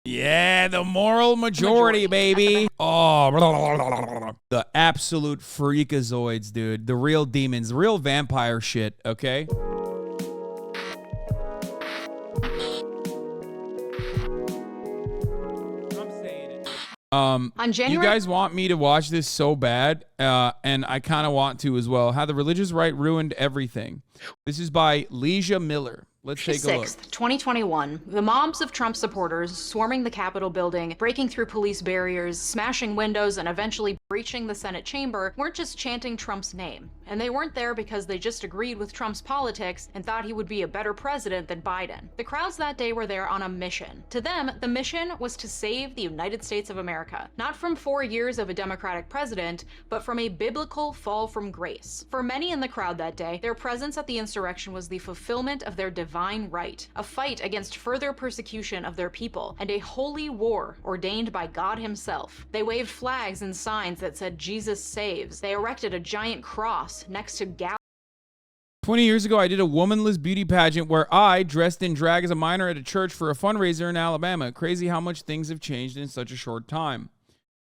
Yeah, the moral majority, baby. Oh, the absolute freakazoids, dude. The real demons, the real vampire shit, okay? On January, you guys want me to watch this so bad, and I kind of want to as well. How the religious right ruined everything. This is by Leeja Miller. Let's take a look. 6th, 2021, the mobs of Trump supporters swarming the Capitol building, breaking through police barriers, smashing windows, and eventually breaching the Senate chamber weren't just chanting Trump's name. And they weren't there because they just agreed with Trump's politics and thought he would be a better president than Biden. The crowds that day were there on a mission. To them, the mission was to save the United States of America, not from 4 years of a Democratic president, but from a biblical fall from grace. For many in the crowd that day, their presence at the insurrection was the fulfillment of their divine right, a fight against further persecution of their people, and a holy war ordained by God himself. They waved flags and signs that said Jesus saves. They erected a giant cross next to 20 years ago, I did a womanless beauty pageant where I, dressed in drag as a minor at a church for a fundraiser in Alabama. Crazy how much things have changed in such a short time.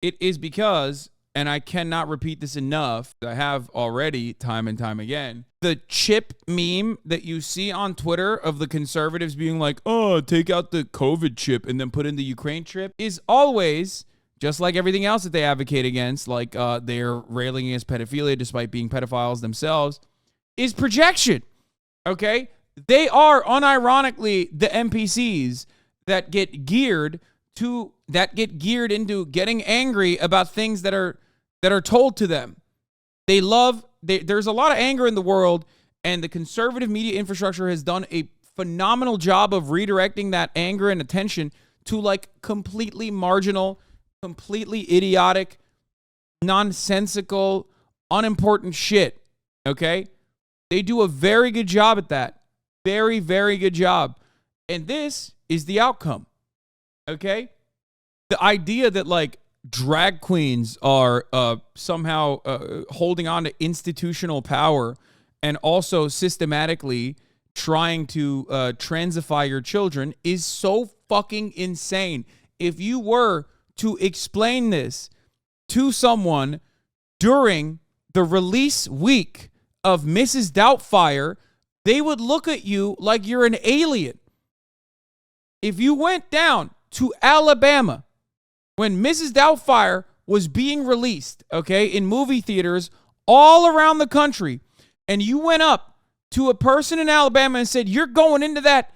It is because, and I cannot repeat this enough, I have already time and time again, the chip meme that you see on Twitter of the conservatives being like, oh, take out the COVID chip and then put in the Ukraine chip is always, just like everything else that they advocate against, like they're railing against pedophilia despite being pedophiles themselves, is projection, okay? They are unironically the NPCs that get geared into getting angry about things that are told to them. There's a lot of anger in the world, and the conservative media infrastructure has done a phenomenal job of redirecting that anger and attention to like completely marginal, completely idiotic, nonsensical, unimportant shit, okay? They do a very good job at that. Very, very good job. And this is the outcome, okay? The idea that like drag queens are somehow holding on to institutional power and also systematically trying to transify your children is so fucking insane. If you were to explain this to someone during the release week of Mrs. Doubtfire, they would look at you like you're an alien. If you went down to Alabama when Mrs. Doubtfire was being released, okay, in movie theaters all around the country, and you went up to a person in Alabama and said, you're going into that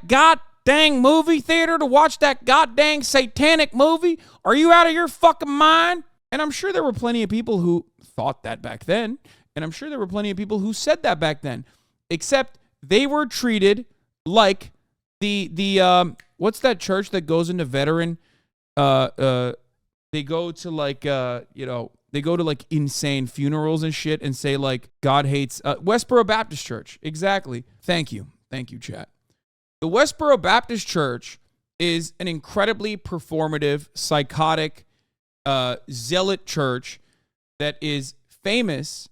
god dang movie theater to watch that god dang satanic movie? Are you out of your fucking mind? And I'm sure there were plenty of people who thought that back then, and I'm sure there were plenty of people who said that back then, except they were treated like the what's that church that goes into veteran they go to like they go to like insane funerals and shit and say like God hates Westboro Baptist Church. Exactly. Thank you chat. The Westboro Baptist Church is an incredibly performative, psychotic zealot church that is famous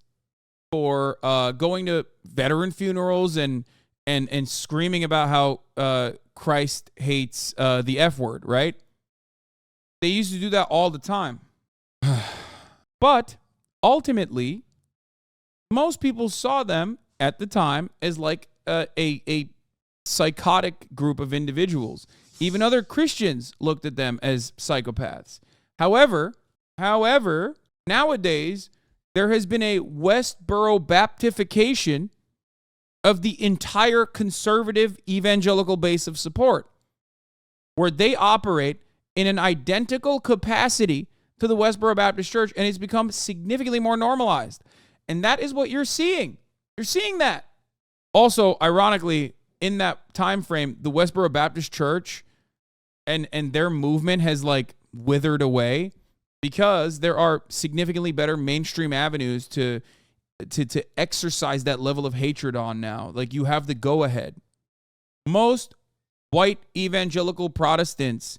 for going to veteran funerals and screaming about how Christ hates the F word, right? They used to do that all the time. But ultimately, most people saw them at the time as like a psychotic group of individuals. Even other Christians looked at them as psychopaths. However, nowadays, there has been a Westboro Baptification of the entire conservative evangelical base of support, where they operate in an identical capacity to the Westboro Baptist Church, and it's become significantly more normalized. And that is what you're seeing. You're seeing that. Also, ironically, in that time frame, the Westboro Baptist Church and their movement has like withered away because there are significantly better mainstream avenues to exercise that level of hatred on now. Like you have the go-ahead. Most white evangelical Protestants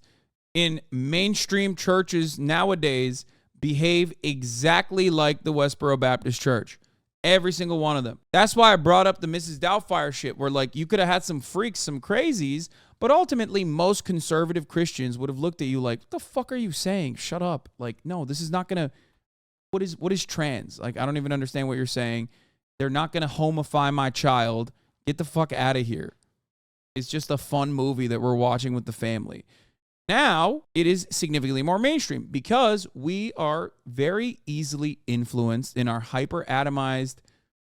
in mainstream churches nowadays behave exactly like the Westboro Baptist Church. Every single one of them. That's why I brought up the Mrs. Doubtfire shit, where like you could have had some freaks, some crazies, But ultimately, most conservative Christians would have looked at you like, what the fuck are you saying? Shut up. Like, no, this is not going to, what is trans? Like, I don't even understand what you're saying. They're not going to homify my child. Get the fuck out of here. It's just a fun movie that we're watching with the family. Now, it is significantly more mainstream because we are very easily influenced in our hyper-atomized,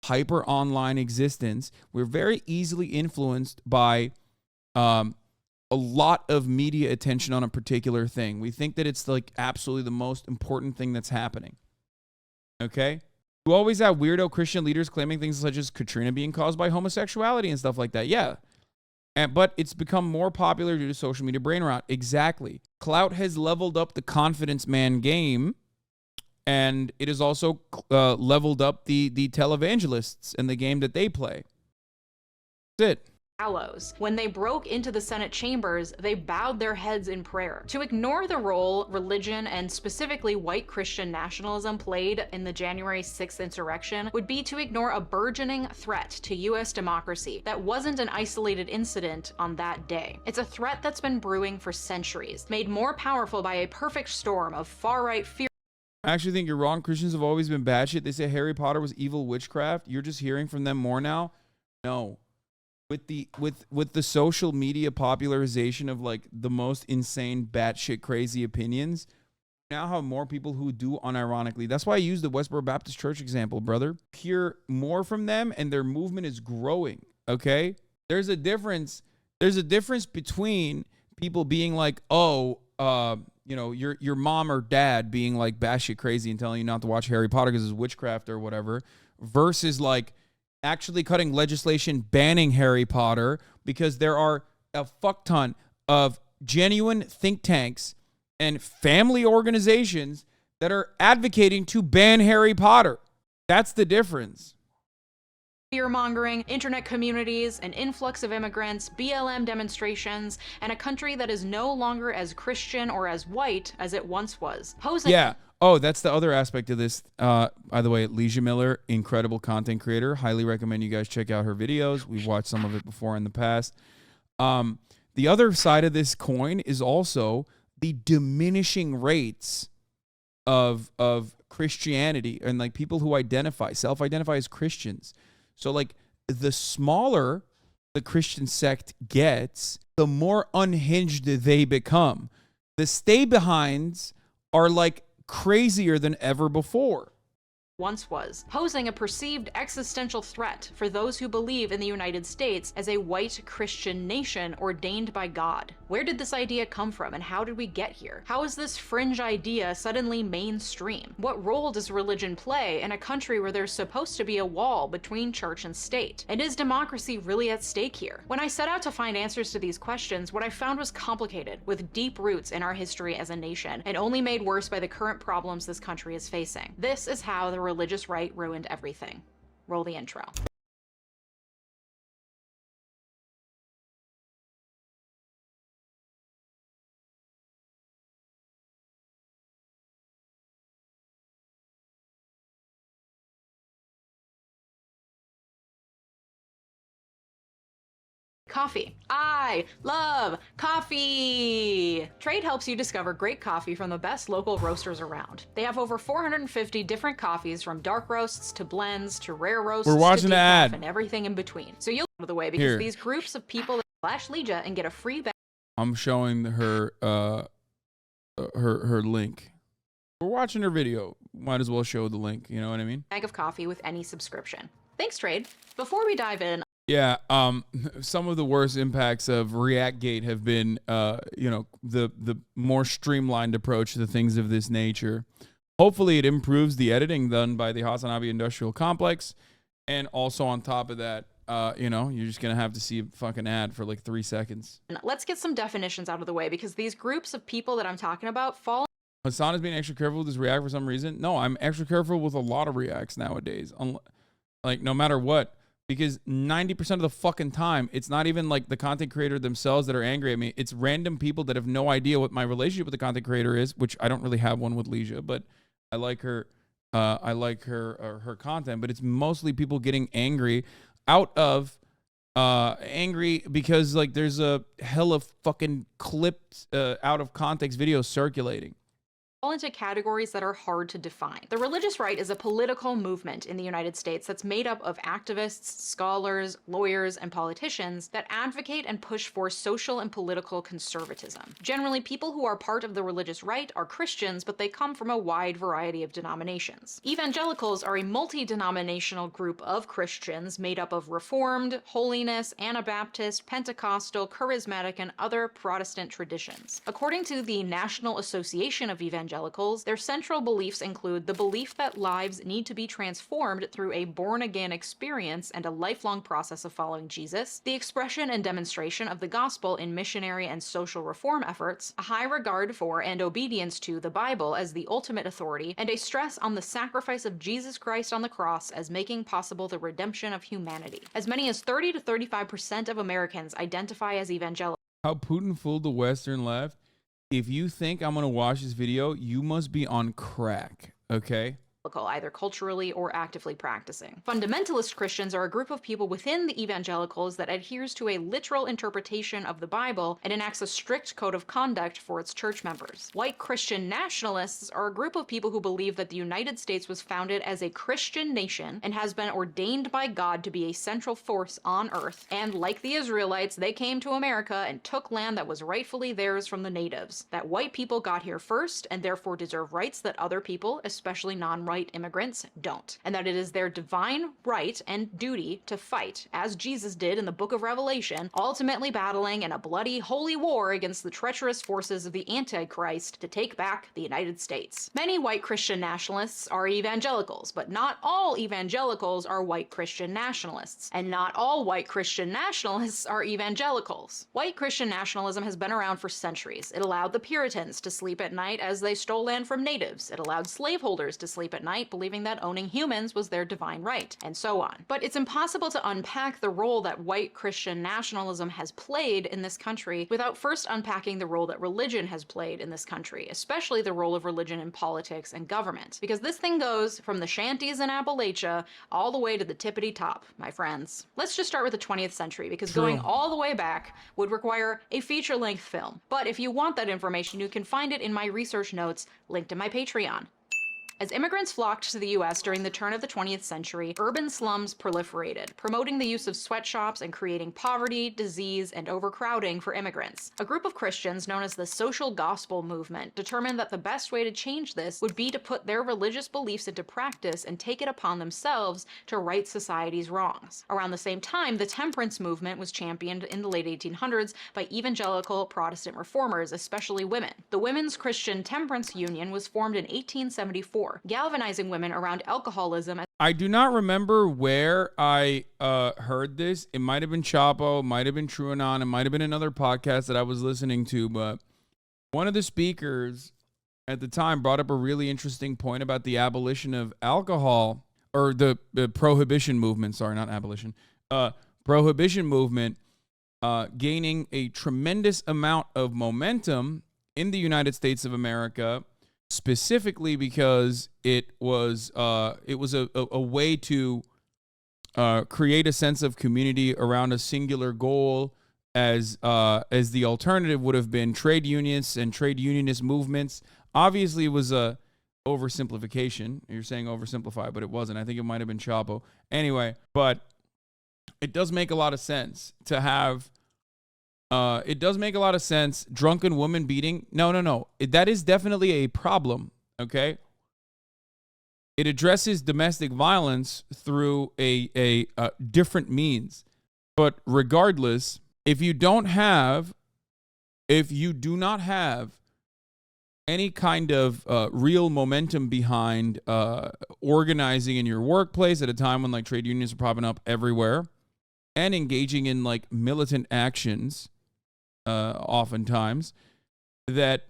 hyper-online existence. We're very easily influenced by a lot of media attention on a particular thing. We think that it's like absolutely the most important thing that's happening. Okay? You always have weirdo Christian leaders claiming things such as Katrina being caused by homosexuality and stuff like that. Yeah. But it's become more popular due to social media brain rot. Exactly. Clout has leveled up the confidence man game, and it has also leveled up the televangelists and the game that they play. That's it. Gallows. When they broke into the Senate chambers, they bowed their heads in prayer. To ignore the role religion and specifically white Christian nationalism played in the January 6th insurrection would be to ignore a burgeoning threat to U.S. democracy that wasn't an isolated incident on that day. It's a threat that's been brewing for centuries, made more powerful by a perfect storm of far-right fear. I actually think you're wrong. Christians have always been bad shit. They say Harry Potter was evil witchcraft. You're just hearing from them more now. No. With the social media popularization of like the most insane batshit crazy opinions, now have more people who do unironically. That's why I use the Westboro Baptist Church example, brother. Hear more from them, and their movement is growing. Okay, there's a difference. There's a difference between people being like, oh, you know, your mom or dad being like batshit crazy and telling you not to watch Harry Potter because it's witchcraft or whatever, versus like actually cutting legislation banning Harry Potter because there are a fuck ton of genuine think tanks and family organizations that are advocating to ban Harry Potter. That's the difference. Fear-mongering, internet communities, an influx of immigrants, BLM demonstrations, and a country that is no longer as Christian or as white as it once was. Yeah. Oh, that's the other aspect of this. By the way, Leeja Miller, incredible content creator. Highly recommend you guys check out her videos. We've watched some of it before in the past. The other side of this coin is also the diminishing rates of Christianity and like people who self-identify as Christians. So like the smaller the Christian sect gets, the more unhinged they become. The stay-behinds are like crazier than ever before. Once was, posing a perceived existential threat for those who believe in the United States as a white Christian nation ordained by God. Where did this idea come from, and how did we get here? How is this fringe idea suddenly mainstream? What role does religion play in a country where there's supposed to be a wall between church and state? And is democracy really at stake here? When I set out to find answers to these questions, what I found was complicated, with deep roots in our history as a nation, and only made worse by the current problems this country is facing. This is how the religious right ruined everything. Roll the intro. Coffee. I love coffee! Trade helps you discover great coffee from the best local roasters around. They have over 450 different coffees, from dark roasts to blends to rare roasts. We're watching to the ad. And everything in between. So you'll out of the way because these groups of people slash Leeja and get a free bag. I'm showing her her link. We're watching her video. Might as well show the link. You know what I mean? Bag of coffee with any subscription. Thanks, Trade. Before we dive in. Yeah, some of the worst impacts of ReactGate have been, you know, the more streamlined approach to things of this nature. Hopefully it improves the editing done by the Hasanabi Industrial Complex. And also on top of that, you know, you're just going to have to see a fucking ad for like 3 seconds. Let's get some definitions out of the way, because these groups of people that I'm talking about fall. Hasan is being extra careful with his React for some reason. No, I'm extra careful with a lot of Reacts nowadays. Like, no matter what. Because 90% of the fucking time, it's not even like the content creator themselves that are angry at me. It's random people that have no idea what my relationship with the content creator is, which I don't really have one with Leeja, but I like her. I like her content. But it's mostly people getting angry out of Angry because like there's a hella fucking clipped out of context video circulating. Fall into categories that are hard to define. The religious right is a political movement in the United States that's made up of activists, scholars, lawyers, and politicians that advocate and push for social and political conservatism. Generally, people who are part of the religious right are Christians, but they come from a wide variety of denominations. Evangelicals are a multi-denominational group of Christians made up of Reformed, Holiness, Anabaptist, Pentecostal, Charismatic, and other Protestant traditions. According to the National Association of Evangelicals, their central beliefs include the belief that lives need to be transformed through a born-again experience and a lifelong process of following Jesus, the expression and demonstration of the gospel in missionary and social reform efforts, a high regard for and obedience to the Bible as the ultimate authority, and a stress on the sacrifice of Jesus Christ on the cross as making possible the redemption of humanity. As many as 30 to 35% of Americans identify as evangelical. How Putin fooled the Western left. If you think I'm going to watch this video, you must be on crack, okay? Either culturally or actively practicing. Fundamentalist Christians are a group of people within the evangelicals that adheres to a literal interpretation of the Bible and enacts a strict code of conduct for its church members. White Christian nationalists are a group of people who believe that the United States was founded as a Christian nation and has been ordained by God to be a central force on earth, and like the Israelites, they came to America and took land that was rightfully theirs from the natives. That white people got here first and therefore deserve rights that other people, especially non-white immigrants, don't, and that it is their divine right and duty to fight, as Jesus did in the book of Revelation, ultimately battling in a bloody holy war against the treacherous forces of the Antichrist to take back the United States. Many white Christian nationalists are evangelicals, but not all evangelicals are white Christian nationalists, and not all white Christian nationalists are evangelicals. White Christian nationalism has been around for centuries. It allowed the Puritans to sleep at night as they stole land from natives. It allowed slaveholders to sleep at night believing that owning humans was their divine right, and so on. But it's impossible to unpack the role that white Christian nationalism has played in this country without first unpacking the role that religion has played in this country, especially the role of religion in politics and government. Because this thing goes from the shanties in Appalachia all the way to the tippity top, my friends. Let's just start with the 20th century, because going all the way back would require a feature-length film. But if you want that information, you can find it in my research notes linked in my Patreon. As immigrants flocked to the U.S. during the turn of the 20th century, urban slums proliferated, promoting the use of sweatshops and creating poverty, disease, and overcrowding for immigrants. A group of Christians known as the Social Gospel Movement determined that the best way to change this would be to put their religious beliefs into practice and take it upon themselves to right society's wrongs. Around the same time, the temperance movement was championed in the late 1800s by evangelical Protestant reformers, especially women. The Women's Christian Temperance Union was formed in 1874. Galvanizing women around alcoholism. I do not remember where I heard this. It might have been Chapo, it might have been TrueAnon, it might have been another podcast that I was listening to, but one of the speakers at the time brought up a really interesting point about the abolition of alcohol, or the prohibition movement, sorry, not abolition, prohibition movement gaining a tremendous amount of momentum in the United States of America, specifically because it was a way to create a sense of community around a singular goal, as the alternative would have been trade unions and trade unionist movements. Obviously, it was a oversimplification. You're saying oversimplify, but it wasn't. I think it might have been Chapo. Anyway, but it does make a lot of sense to have. It does make a lot of sense. Drunken woman beating. No. That is definitely a problem. Okay. It addresses domestic violence through a different means. But regardless, if you do not have any kind of real momentum behind organizing in your workplace at a time when like trade unions are popping up everywhere and engaging in like militant actions, oftentimes, that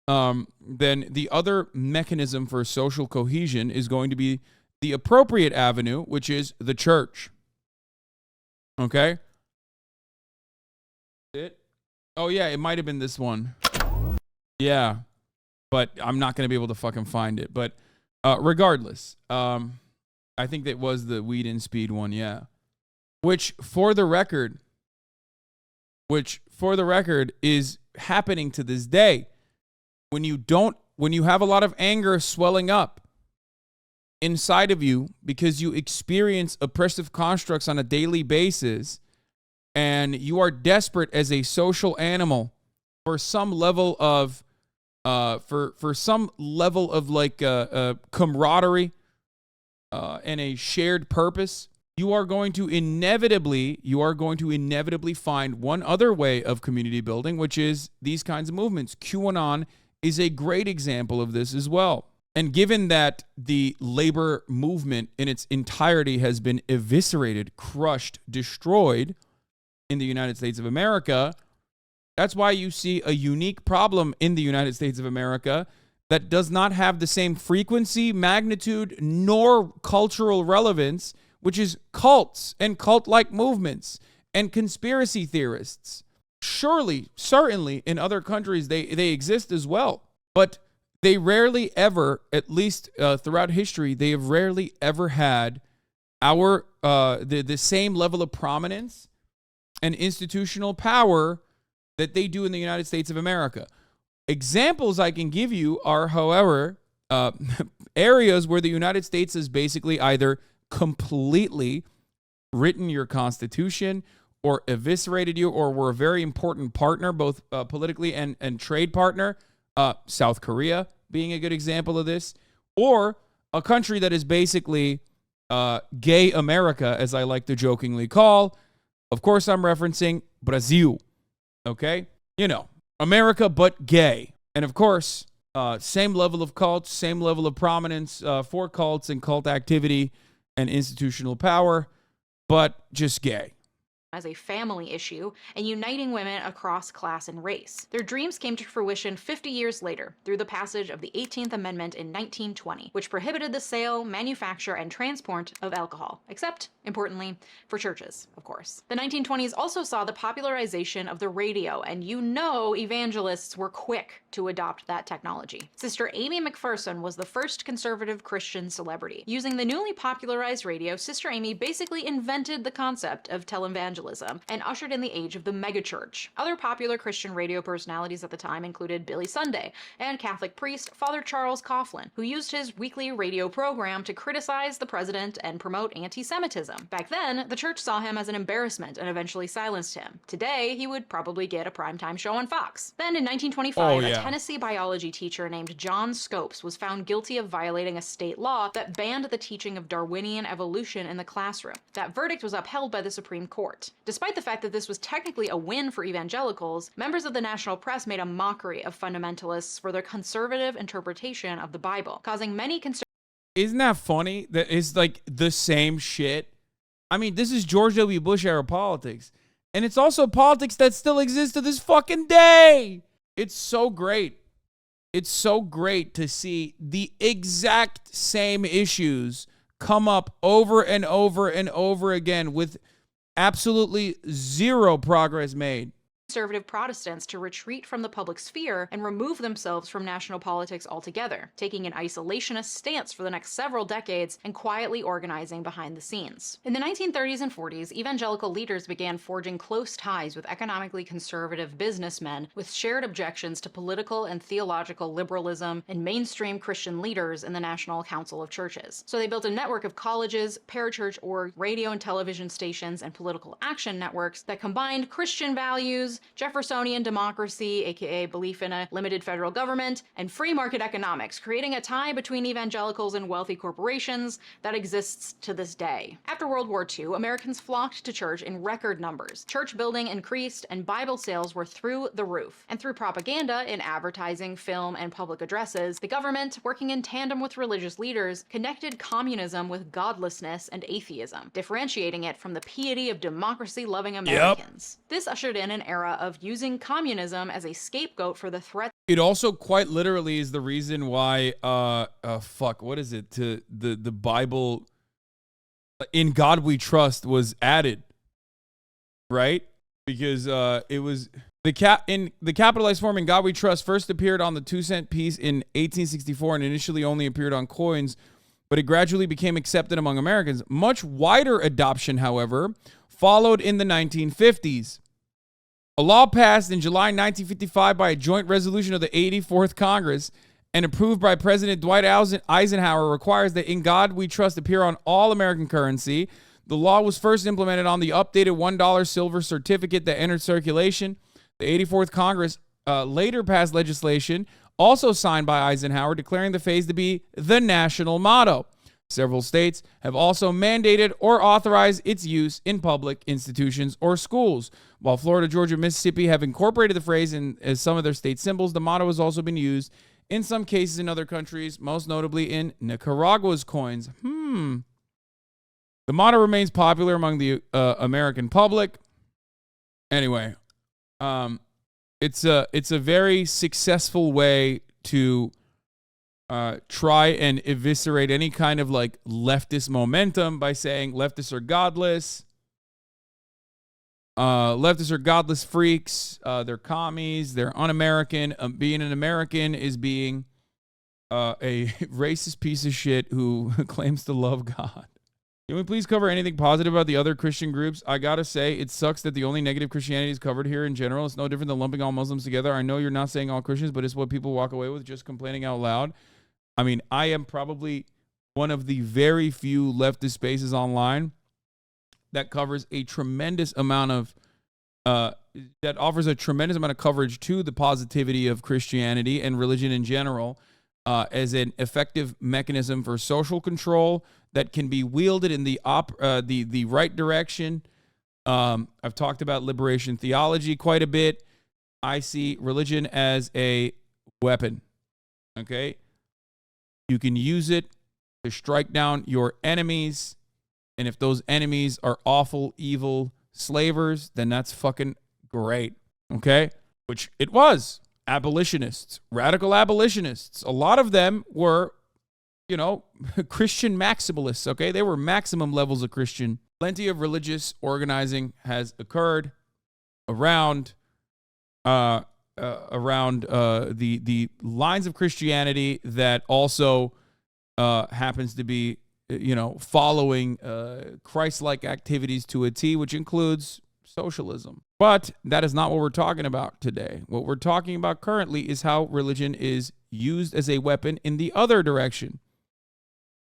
then the other mechanism for social cohesion is going to be the appropriate avenue, which is the church. Okay? Oh yeah, it might have been this one. Yeah. But I'm not going to be able to fucking find it. But regardless, I think that was the Weed and Speed one, yeah. which for the record is happening to this day. When you have a lot of anger swelling up inside of you because you experience oppressive constructs on a daily basis, and you are desperate as a social animal for some level of camaraderie and a shared purpose, you are going to inevitably find one other way of community building, which is these kinds of movements. QAnon is a great example of this as well. And given that the labor movement in its entirety has been eviscerated, crushed, destroyed in the United States of America, that's why you see a unique problem in the United States of America that does not have the same frequency, magnitude, nor cultural relevance, which is cults and cult-like movements and conspiracy theorists. Surely, certainly, in other countries, they exist as well. But they rarely ever, at least throughout history, they have rarely ever had the same level of prominence and institutional power that they do in the United States of America. Examples I can give you are, however, areas where the United States has basically either completely written your constitution or eviscerated you, or were a very important partner, both politically and trade partner. South Korea being a good example of this, or a country that is basically gay America, as I like to jokingly call. Of course, I'm referencing Brazil. Okay? You know, America, but gay. And of course, same level of cults, same level of prominence for cults and cult activity and institutional power, but just gay. As a family issue and uniting women across class and race. Their dreams came to fruition 50 years later through the passage of the 18th Amendment in 1920, which prohibited the sale, manufacture, and transport of alcohol, except, importantly, for churches, of course. The 1920s also saw the popularization of the radio, and evangelists were quick to adopt that technology. Sister Amy McPherson was the first conservative Christian celebrity. Using the newly popularized radio, Sister Amy basically invented the concept of televangelism and ushered in the age of the megachurch. Other popular Christian radio personalities at the time included Billy Sunday and Catholic priest Father Charles Coughlin, who used his weekly radio program to criticize the president and promote anti-Semitism. Back then, the church saw him as an embarrassment and eventually silenced him. Today, he would probably get a primetime show on Fox. Then in 1925, a Tennessee biology teacher named John Scopes was found guilty of violating a state law that banned the teaching of Darwinian evolution in the classroom. That verdict was upheld by the Supreme Court. Despite the fact that this was technically a win for evangelicals, members of the national press made a mockery of fundamentalists for their conservative interpretation of the Bible, causing many Isn't that funny? That it's like the same shit. I mean, this is George W. Bush era politics. And it's also politics that still exists to this fucking day. It's so great. It's so great to see the exact same issues come up over and over and over again with absolutely zero progress made. Conservative Protestants to retreat from the public sphere and remove themselves from national politics altogether, taking an isolationist stance for the next several decades and quietly organizing behind the scenes. In the 1930s and 40s, evangelical leaders began forging close ties with economically conservative businessmen with shared objections to political and theological liberalism and mainstream Christian leaders in the National Council of Churches. So they built a network of colleges, parachurch orgs, radio and television stations, and political action networks that combined Christian values, Jeffersonian democracy, aka belief in a limited federal government, and free market economics, creating a tie between evangelicals and wealthy corporations that exists to this day. After World War II, Americans flocked to church in record numbers. Church building increased and Bible sales were through the roof. And through propaganda in advertising, film, and public addresses, the government, working in tandem with religious leaders, connected communism with godlessness and atheism, differentiating it from the piety of democracy-loving Americans. This ushered in an era of using communism as a scapegoat for the threat. It also quite literally is the reason why what is it, to the Bible, "In God We Trust," was added, right? Because it was in the capitalized form "In God We Trust" first appeared on the 2-cent piece in 1864 and initially only appeared on coins, but it gradually became accepted among Americans. Much wider adoption, however, followed in the 1950s. A law passed in July 1955 by a joint resolution of the 84th Congress and approved by President Dwight Eisenhower requires that "In God We Trust" appear on all American currency. The law was first implemented on the updated $1 silver certificate that entered circulation. The 84th Congress later passed legislation, also signed by Eisenhower, declaring the phrase to be the national motto. Several states have also mandated or authorized its use in public institutions or schools. While Florida, Georgia, and Mississippi have incorporated the phrase as some of their state symbols, the motto has also been used in some cases in other countries, most notably in Nicaragua's coins. The motto remains popular among the American public. Anyway, it's a very successful way to try and eviscerate any kind of like leftist momentum by saying leftists are godless. Leftists are godless freaks. They're commies. They're un-American. Being an American is being a racist piece of shit who claims to love God. Can we please cover anything positive about the other Christian groups? I gotta say, it sucks that the only negative Christianity is covered here in general. It's no different than lumping all Muslims together. I know you're not saying all Christians, but it's what people walk away with, just complaining out loud. I mean, I am probably one of the very few leftist spaces online that covers a tremendous amount of, that offers a tremendous amount of coverage to the positivity of Christianity and religion in general as an effective mechanism for social control that can be wielded in the right direction. I've talked about liberation theology quite a bit. I see religion as a weapon, okay? You can use it to strike down your enemies. And if those enemies are awful, evil slavers, then that's fucking great. Okay? Which it was. Abolitionists, radical abolitionists. A lot of them were, Christian maximalists. Okay? They were maximum levels of Christian. Plenty of religious organizing has occurred around the lines of Christianity that also happens to be, following Christ-like activities to a T, which includes socialism. But that is not what we're talking about today. What we're talking about currently is how religion is used as a weapon in the other direction.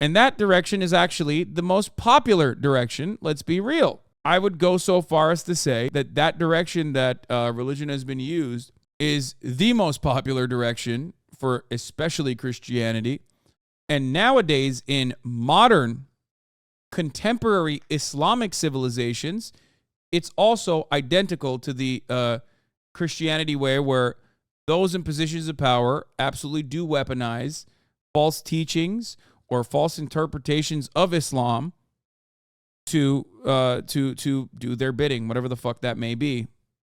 And that direction is actually the most popular direction. Let's be real. I would go so far as to say that that direction that religion has been used is the most popular direction for especially Christianity. And nowadays, in modern, contemporary Islamic civilizations, it's also identical to the Christianity way, where those in positions of power absolutely do weaponize false teachings or false interpretations of Islam to do their bidding, whatever the fuck that may be.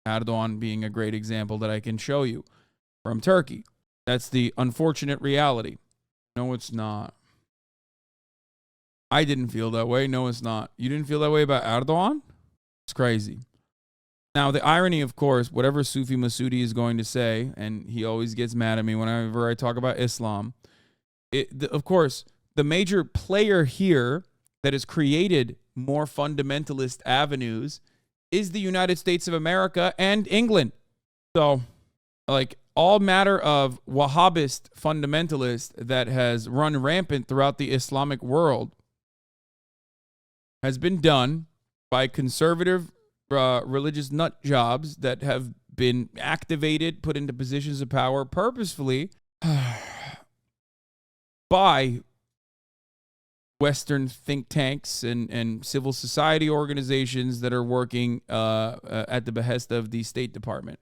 Erdogan being a great example that I can show you from Turkey. That's the unfortunate reality. No, it's not. I didn't feel that way. No, it's not. You didn't feel that way about Erdogan? It's crazy. Now, the irony, of course, whatever Sufi Masoodi is going to say, and he always gets mad at me whenever I talk about Islam, of course, the major player here that has created more fundamentalist avenues is the United States of America and England. So, like, all matter of Wahhabist fundamentalist that has run rampant throughout the Islamic world has been done by conservative religious nut jobs that have been activated, put into positions of power purposefully by Western think tanks and civil society organizations that are working at the behest of the State Department.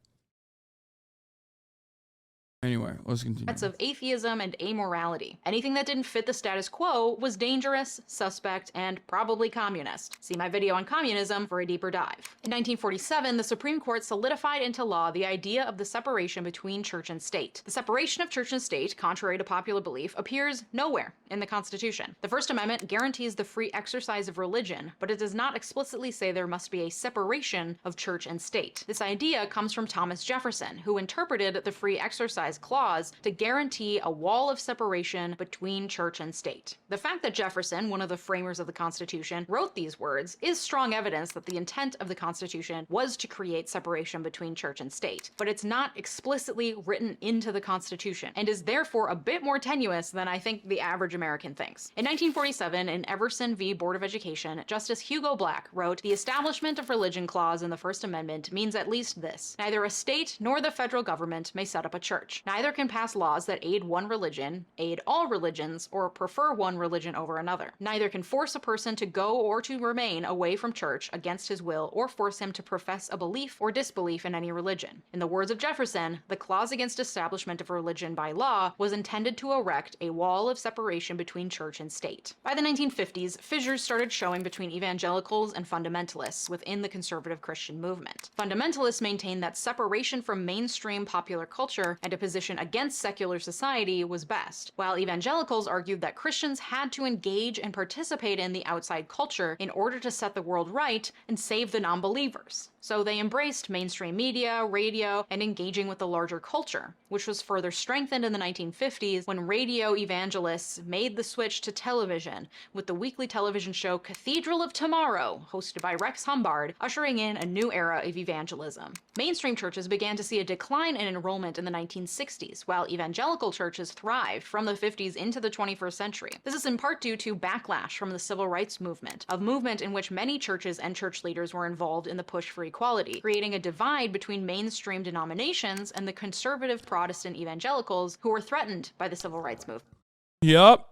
Anyway, let's continue. Of atheism and amorality. Anything that didn't fit the status quo was dangerous, suspect, and probably communist. See my video on communism for a deeper dive. In 1947, the Supreme Court solidified into law the idea of the separation between church and state. The separation of church and state, contrary to popular belief, appears nowhere in the Constitution. The First Amendment guarantees the free exercise of religion, but it does not explicitly say there must be a separation of church and state. This idea comes from Thomas Jefferson, who interpreted the free exercise clause to guarantee a wall of separation between church and state. The fact that Jefferson, one of the framers of the Constitution, wrote these words is strong evidence that the intent of the Constitution was to create separation between church and state, but it's not explicitly written into the Constitution and is therefore a bit more tenuous than I think the average American thinks. In 1947, in Everson v. Board of Education, Justice Hugo Black wrote, "The establishment of religion clause in the First Amendment means at least this: neither a state nor the federal government may set up a church. Neither can pass laws that aid one religion, aid all religions, or prefer one religion over another. Neither can force a person to go or to remain away from church against his will, or force him to profess a belief or disbelief in any religion." In the words of Jefferson, the clause against establishment of religion by law was intended to erect a wall of separation between church and state. By the 1950s, fissures started showing between evangelicals and fundamentalists within the conservative Christian movement. Fundamentalists maintained that separation from mainstream popular culture and a position against secular society was best, while evangelicals argued that Christians had to engage and participate in the outside culture in order to set the world right and save the non-believers. So they embraced mainstream media, radio, and engaging with the larger culture, which was further strengthened in the 1950s when radio evangelists made the switch to television, with the weekly television show Cathedral of Tomorrow, hosted by Rex Humbard, ushering in a new era of evangelism. Mainstream churches began to see a decline in enrollment in the 1960s, while evangelical churches thrived from the 50s into the 21st century. This is in part due to backlash from the civil rights movement, a movement in which many churches and church leaders were involved in the push for equality, creating a divide between mainstream denominations and the conservative Protestant evangelicals who were threatened by the civil rights movement. Yep.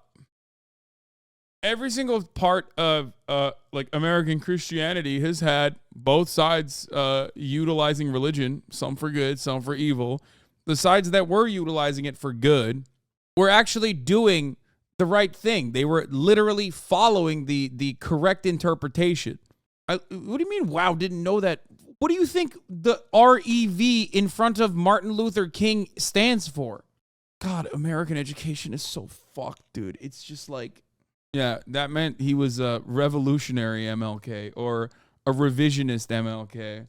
Every single part of like American Christianity has had both sides utilizing religion, some for good, some for evil. The sides that were utilizing it for good were actually doing the right thing. They were literally following the correct interpretation. What do you mean, wow, didn't know that? What do you think the REV in front of Martin Luther King stands for? God, American education is so fucked, dude. It's just like, yeah, that meant he was a revolutionary MLK or a revisionist MLK.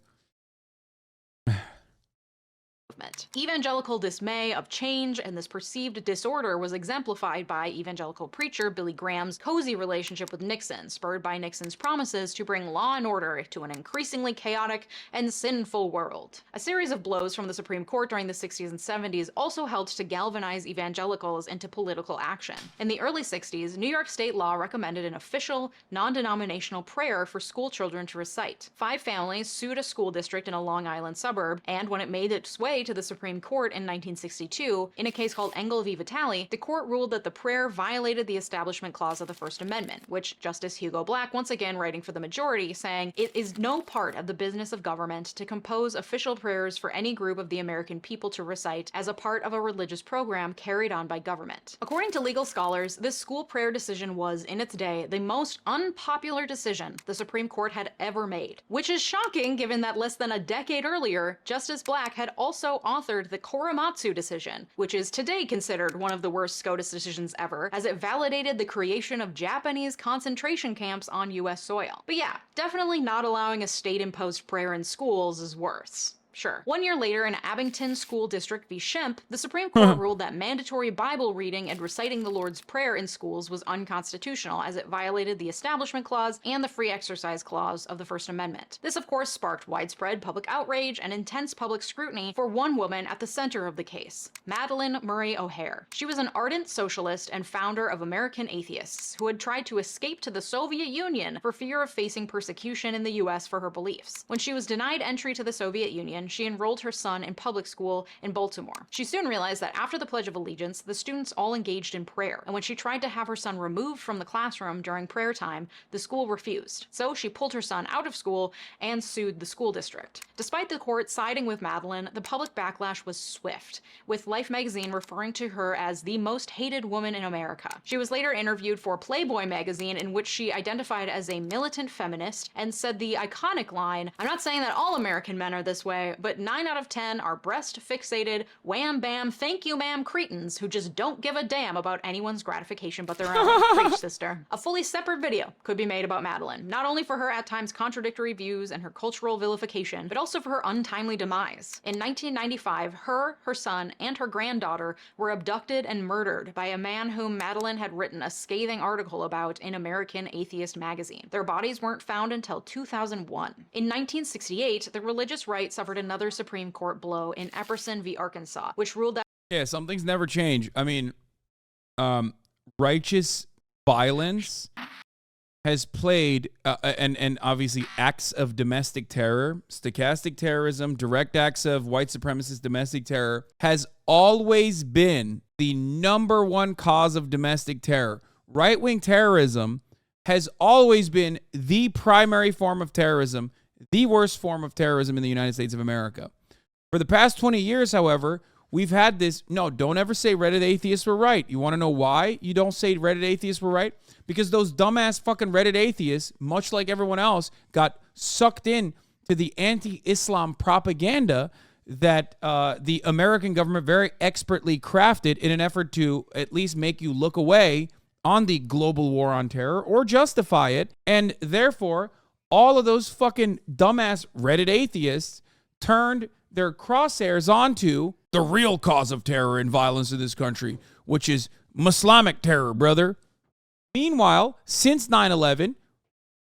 Evangelical dismay of change and this perceived disorder was exemplified by evangelical preacher Billy Graham's cozy relationship with Nixon, spurred by Nixon's promises to bring law and order to an increasingly chaotic and sinful world. A series of blows from the Supreme Court during the 60s and 70s also helped to galvanize evangelicals into political action. In the early 60s, New York state law recommended an official, non-denominational prayer for school children to recite. 5 families sued a school district in a Long Island suburb, and when it made its way to the Supreme Court in 1962, in a case called Engel v. Vitale, the court ruled that the prayer violated the Establishment Clause of the First Amendment, which Justice Hugo Black, once again writing for the majority, saying, "It is no part of the business of government to compose official prayers for any group of the American people to recite as a part of a religious program carried on by government." According to legal scholars, this school prayer decision was, in its day, the most unpopular decision the Supreme Court had ever made, which is shocking given that less than a decade earlier, Justice Black had also authored the Korematsu decision, which is today considered one of the worst SCOTUS decisions ever, as it validated the creation of Japanese concentration camps on US soil. But yeah, definitely not allowing a state-imposed prayer in schools is worse. Sure. 1 year later, in Abington School District v. Shemp, the Supreme Court ruled that mandatory Bible reading and reciting the Lord's Prayer in schools was unconstitutional, as it violated the Establishment Clause and the Free Exercise Clause of the First Amendment. This, of course, sparked widespread public outrage and intense public scrutiny for one woman at the center of the case, Madalyn Murray O'Hair. She was an ardent socialist and founder of American Atheists, who had tried to escape to the Soviet Union for fear of facing persecution in the US for her beliefs. When she was denied entry to the Soviet Union, she enrolled her son in public school in Baltimore. She soon realized that after the Pledge of Allegiance, the students all engaged in prayer, and when she tried to have her son removed from the classroom during prayer time, the school refused. So she pulled her son out of school and sued the school district. Despite the court siding with Madalyn, the public backlash was swift, with Life magazine referring to her as the most hated woman in America. She was later interviewed for Playboy magazine, in which she identified as a militant feminist and said the iconic line, "I'm not saying that all American men are this way, guy, but 9 out of 10 are breast-fixated, wham-bam, thank-you-ma'am cretins who just don't give a damn about anyone's gratification but their own. Preach, sister. A fully separate video could be made about Madeleine, not only for her at times contradictory views and her cultural vilification, but also for her untimely demise. In 1995, her son, and her granddaughter were abducted and murdered by a man whom Madeleine had written a scathing article about in American Atheist magazine. Their bodies weren't found until 2001. In 1968, the religious right suffered another Supreme Court blow in Epperson v. Arkansas, which ruled that some things never change. I mean, righteous violence has played, and obviously acts of domestic terror, stochastic terrorism, direct acts of white supremacist domestic terror has always been the number one cause of domestic terror. Right-wing terrorism has always been the primary form of terrorism, the worst form of terrorism in the United States of America. For the past 20 years, however, we've had this, no, don't ever say Reddit atheists were right. You want to know why you don't say Reddit atheists were right? Because those dumbass fucking Reddit atheists, much like everyone else, got sucked in to the anti-Islam propaganda that the American government very expertly crafted in an effort to at least make you look away on the global war on terror or justify it. And therefore, all of those fucking dumbass Reddit atheists turned their crosshairs onto the real cause of terror and violence in this country, which is Islamic terror, brother. Meanwhile, since 9/11,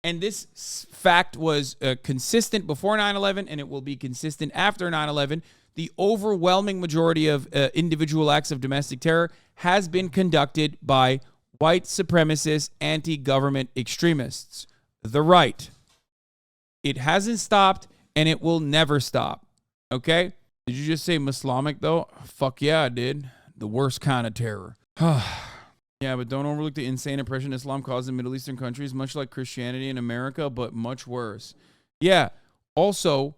and this fact was consistent before 9/11, and it will be consistent after 9/11, the overwhelming majority of individual acts of domestic terror has been conducted by white supremacist anti-government extremists. The right. It hasn't stopped, and it will never stop. Okay? Did you just say Islamic, though? Fuck yeah, I did. The worst kind of terror. Yeah, but don't overlook the insane oppression Islam caused in Middle Eastern countries, much like Christianity in America, but much worse. Yeah, also,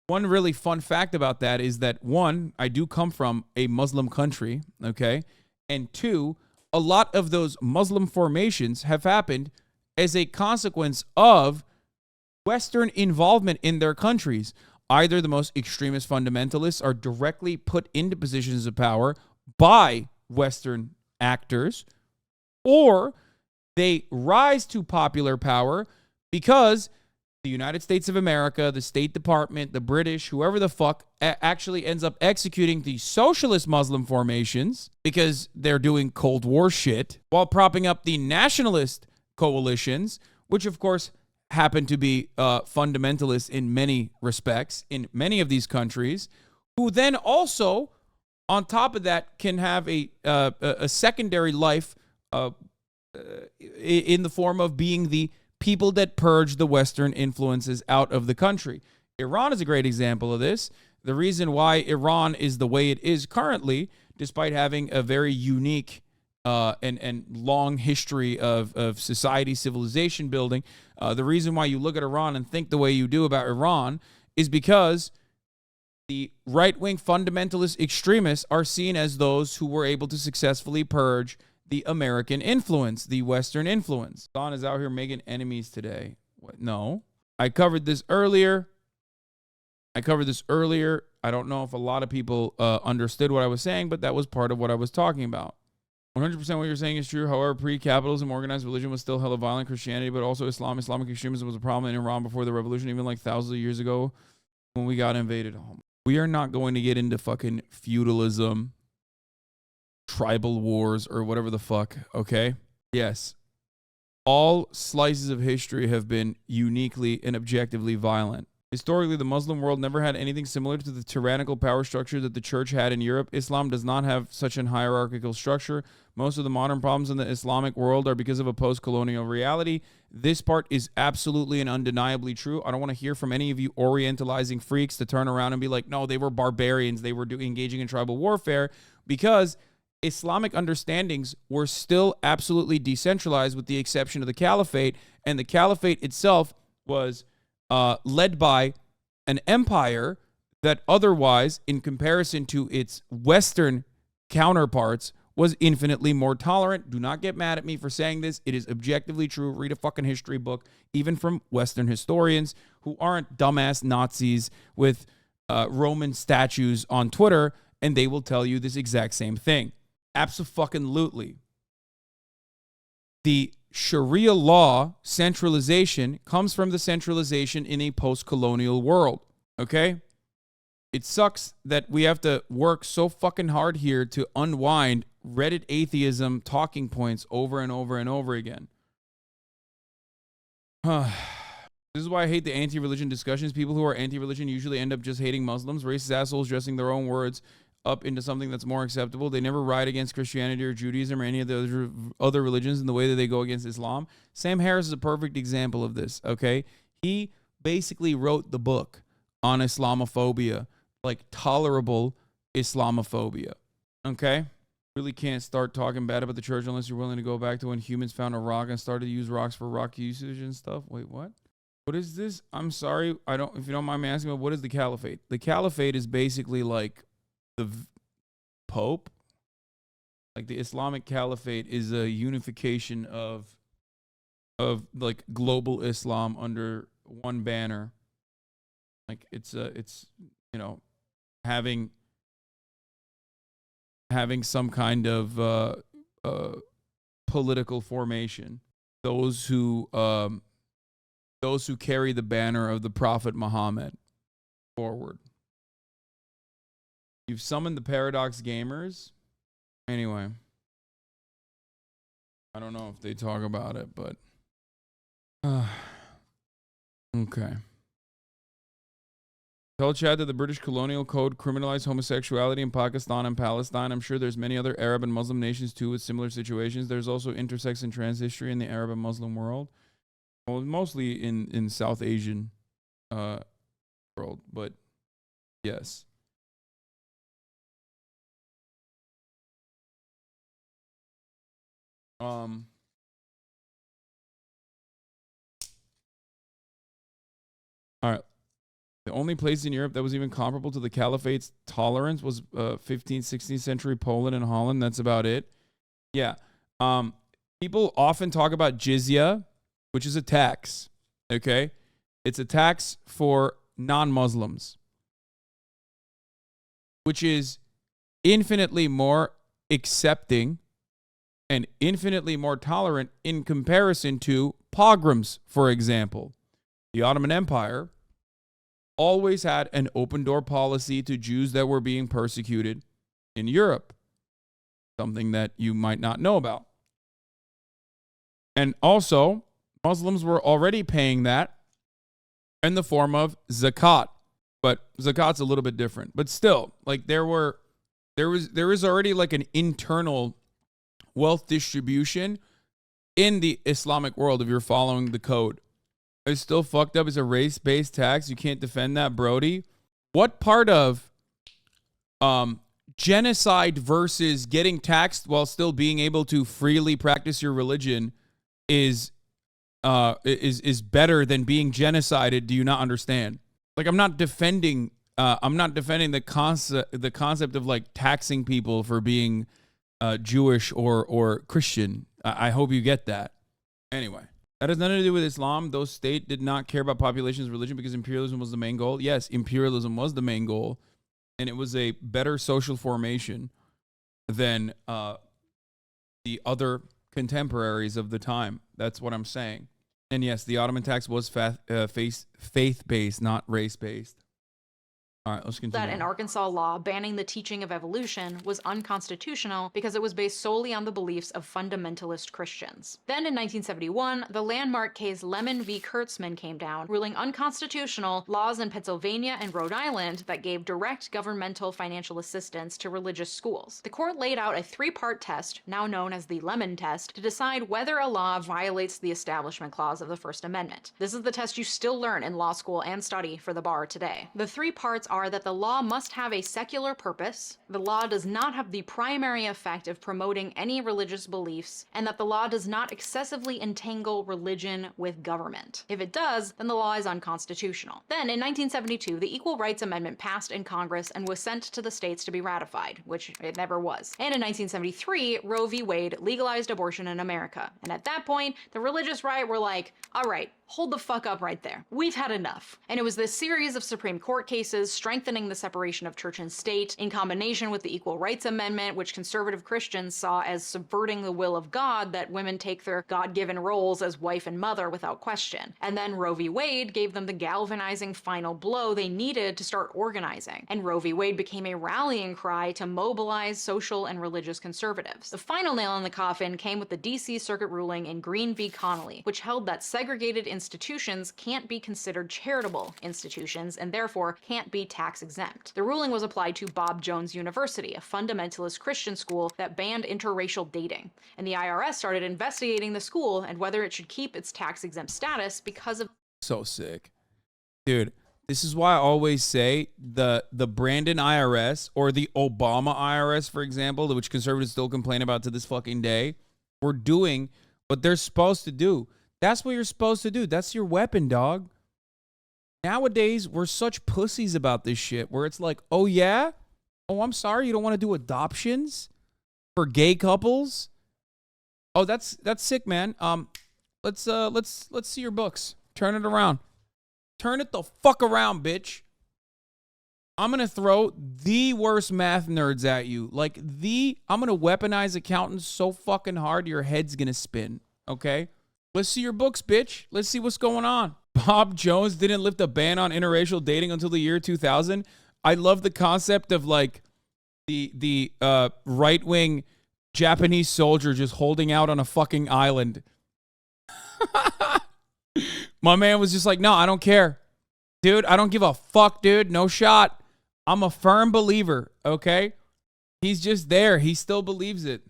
one really fun fact about that is that, one, I do come from a Muslim country, okay? And two, a lot of those Muslim formations have happened as a consequence of Western involvement in their countries. Either the most extremist fundamentalists are directly put into positions of power by Western actors, or they rise to popular power because the United States of America, the State Department, the British, whoever the fuck actually ends up executing the socialist Muslim formations because they're doing Cold War shit while propping up the nationalist coalitions, which of course happen to be fundamentalists in many respects in many of these countries, who then also, on top of that, can have a secondary life in the form of being the people that purge the Western influences out of the country. Iran is a great example of this. The reason why Iran is the way it is currently, despite having a very unique and long history of society, civilization building, the reason why you look at Iran and think the way you do about Iran is because the right-wing fundamentalist extremists are seen as those who were able to successfully purge the American influence, the Western influence. Don is out here making enemies today. What? No. I covered this earlier. I don't know if a lot of people understood what I was saying, but that was part of what I was talking about. 100% what you're saying is true. However, pre-capitalism, organized religion was still hella violent. Christianity, but also Islamic extremism was a problem in Iran before the revolution, even like thousands of years ago when we got invaded. We are not going to get into fucking feudalism, tribal wars, or whatever the fuck, okay? Yes. All slices of history have been uniquely and objectively violent. Historically, the Muslim world never had anything similar to the tyrannical power structure that the church had in Europe. Islam does not have such an hierarchical structure. Most of the modern problems in the Islamic world are because of a post-colonial reality. This part is absolutely and undeniably true. I don't want to hear from any of you orientalizing freaks to turn around and be like, no, they were barbarians. They were engaging in tribal warfare, because Islamic understandings were still absolutely decentralized with the exception of the caliphate. And the caliphate itself was led by an empire that otherwise, in comparison to its Western counterparts, was infinitely more tolerant. Do not get mad at me for saying this. It is objectively true. Read a fucking history book, even from Western historians who aren't dumbass Nazis with Roman statues on Twitter, and they will tell you this exact same thing. Abso-fucking-lutely. The Sharia law centralization comes from the centralization in a post-colonial world, okay? It sucks that we have to work so fucking hard here to unwind Reddit atheism talking points over and over and over again. This is why I hate the anti-religion discussions. People who are anti-religion usually end up just hating Muslims, racist assholes dressing their own words up into something that's more acceptable. They never ride against Christianity or Judaism or any of the other religions in the way that they go against Islam. Sam Harris is a perfect example of this, okay? He basically wrote the book on Islamophobia, like tolerable Islamophobia, okay? Really can't start talking bad about the church unless you're willing to go back to when humans found a rock and started to use rocks for rock usage and stuff. Wait, what? What is this? I'm sorry. If you don't mind me asking, but what is the caliphate? The caliphate is basically like the Pope. Like the Islamic caliphate is a unification of like global Islam under one banner. Like it's you know, having some kind of political formation. Those who carry the banner of the Prophet Muhammad forward. You've summoned the Paradox Gamers. Anyway, I don't know if they talk about it, but okay. Tell Chad that the British colonial code criminalized homosexuality in Pakistan and Palestine. I'm sure there's many other Arab and Muslim nations too with similar situations. There's also intersex and trans history in the Arab and Muslim world. Well, mostly in South Asian world, but yes. All right. The only place in Europe that was even comparable to the caliphate's tolerance was 15th, 16th century Poland and Holland. That's about it. Yeah. People often talk about jizya, which is a tax. Okay? It's a tax for non-Muslims, which is infinitely more accepting and infinitely more tolerant in comparison to pogroms, for example. The Ottoman Empire always had an open door policy to Jews that were being persecuted in Europe, something that you might not know about. And also, Muslims were already paying that in the form of zakat, but zakat's a little bit different. But still, like there is already like an internal wealth distribution in the Islamic world if you're following the code. It's still fucked up. It's a race-based tax. You can't defend that, Brody. What part of genocide versus getting taxed while still being able to freely practice your religion is better than being genocided? Do you not understand? Like, I'm not defending the concept of like taxing people for being Jewish or Christian. I hope you get that. Anyway. That has nothing to do with Islam. Those states did not care about population's religion because imperialism was the main goal. Yes, imperialism was the main goal, and it was a better social formation than the other contemporaries of the time. That's what I'm saying. And yes, the Ottoman tax was faith-based, not race-based. All right, let's continue. That an Arkansas law banning the teaching of evolution was unconstitutional because it was based solely on the beliefs of fundamentalist Christians. Then in 1971, the landmark case Lemon v. Kurtzman came down, ruling unconstitutional laws in Pennsylvania and Rhode Island that gave direct governmental financial assistance to religious schools. The court laid out a three-part test, now known as the Lemon test, to decide whether a law violates the Establishment Clause of the First Amendment. This is the test you still learn in law school and study for the bar today. The three parts are that the law must have a secular purpose, the law does not have the primary effect of promoting any religious beliefs, and that the law does not excessively entangle religion with government. If it does, then the law is unconstitutional. Then in 1972, the Equal Rights Amendment passed in Congress and was sent to the states to be ratified, which it never was. And in 1973, Roe v. Wade legalized abortion in America. And at that point, the religious right were like, all right, Hold the fuck up right there. We've had enough. And it was this series of Supreme Court cases strengthening the separation of church and state, in combination with the Equal Rights Amendment, which conservative Christians saw as subverting the will of God, that women take their God-given roles as wife and mother without question. And then Roe v. Wade gave them the galvanizing final blow they needed to start organizing. And Roe v. Wade became a rallying cry to mobilize social and religious conservatives. The final nail in the coffin came with the D.C. Circuit ruling in Green v. Connolly, which held that segregated institutions can't be considered charitable institutions and therefore can't be tax exempt. The ruling was applied to Bob Jones University, a fundamentalist Christian school that banned interracial dating. And the IRS started investigating the school and whether it should keep its tax exempt status because of— So sick. Dude, this is why I always say the Brandon IRS or the Obama IRS, for example, which conservatives still complain about to this fucking day, were doing what they're supposed to do. That's what you're supposed to do. That's your weapon, dog. Nowadays, we're such pussies about this shit where it's like, oh yeah? Oh, I'm sorry, you don't want to do adoptions for gay couples? Oh, that's sick, man. Let's see your books. Turn it around. Turn it the fuck around, bitch. I'm going to throw the worst math nerds at you. I'm going to weaponize accountants so fucking hard your head's going to spin, okay? Let's see your books, bitch. Let's see what's going on. Bob Jones didn't lift a ban on interracial dating until the year 2000. I love the concept of like the right-wing Japanese soldier just holding out on a fucking island. My man was just like, no, I don't care. Dude, I don't give a fuck, dude. No shot. I'm a firm believer, okay? He's just there. He still believes it.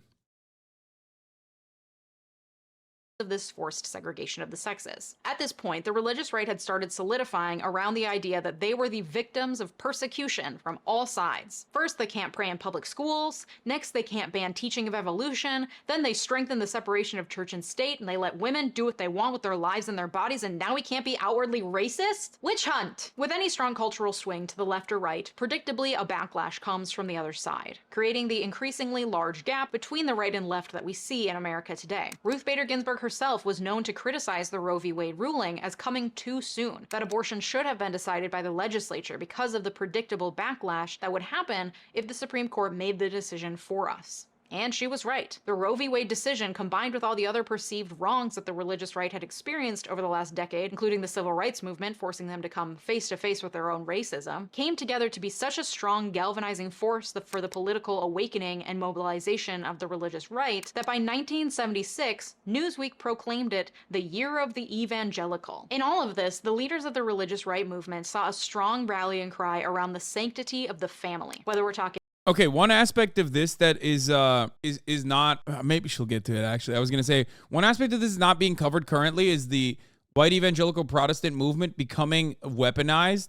Of this forced segregation of the sexes. At this point, the religious right had started solidifying around the idea that they were the victims of persecution from all sides. First, they can't pray in public schools. Next, they can't ban teaching of evolution. Then they strengthen the separation of church and state, and they let women do what they want with their lives and their bodies, and now we can't be outwardly racist? Witch hunt! With any strong cultural swing to the left or right, predictably a backlash comes from the other side, creating the increasingly large gap between the right and left that we see in America today. Ruth Bader Ginsburg herself was known to criticize the Roe v. Wade ruling as coming too soon, that abortion should have been decided by the legislature because of the predictable backlash that would happen if the Supreme Court made the decision for us. And she was right. The Roe v. Wade decision, combined with all the other perceived wrongs that the religious right had experienced over the last decade, including the civil rights movement forcing them to come face to face with their own racism, came together to be such a strong galvanizing force for the political awakening and mobilization of the religious right that by 1976, Newsweek proclaimed it the Year of the Evangelical. In all of this, the leaders of the religious right movement saw a strong rallying cry around the sanctity of the family, whether we're talking— Okay, one aspect of this that is not, maybe she'll get to it actually. I was going to say one aspect of this is not being covered currently is the white evangelical Protestant movement becoming weaponized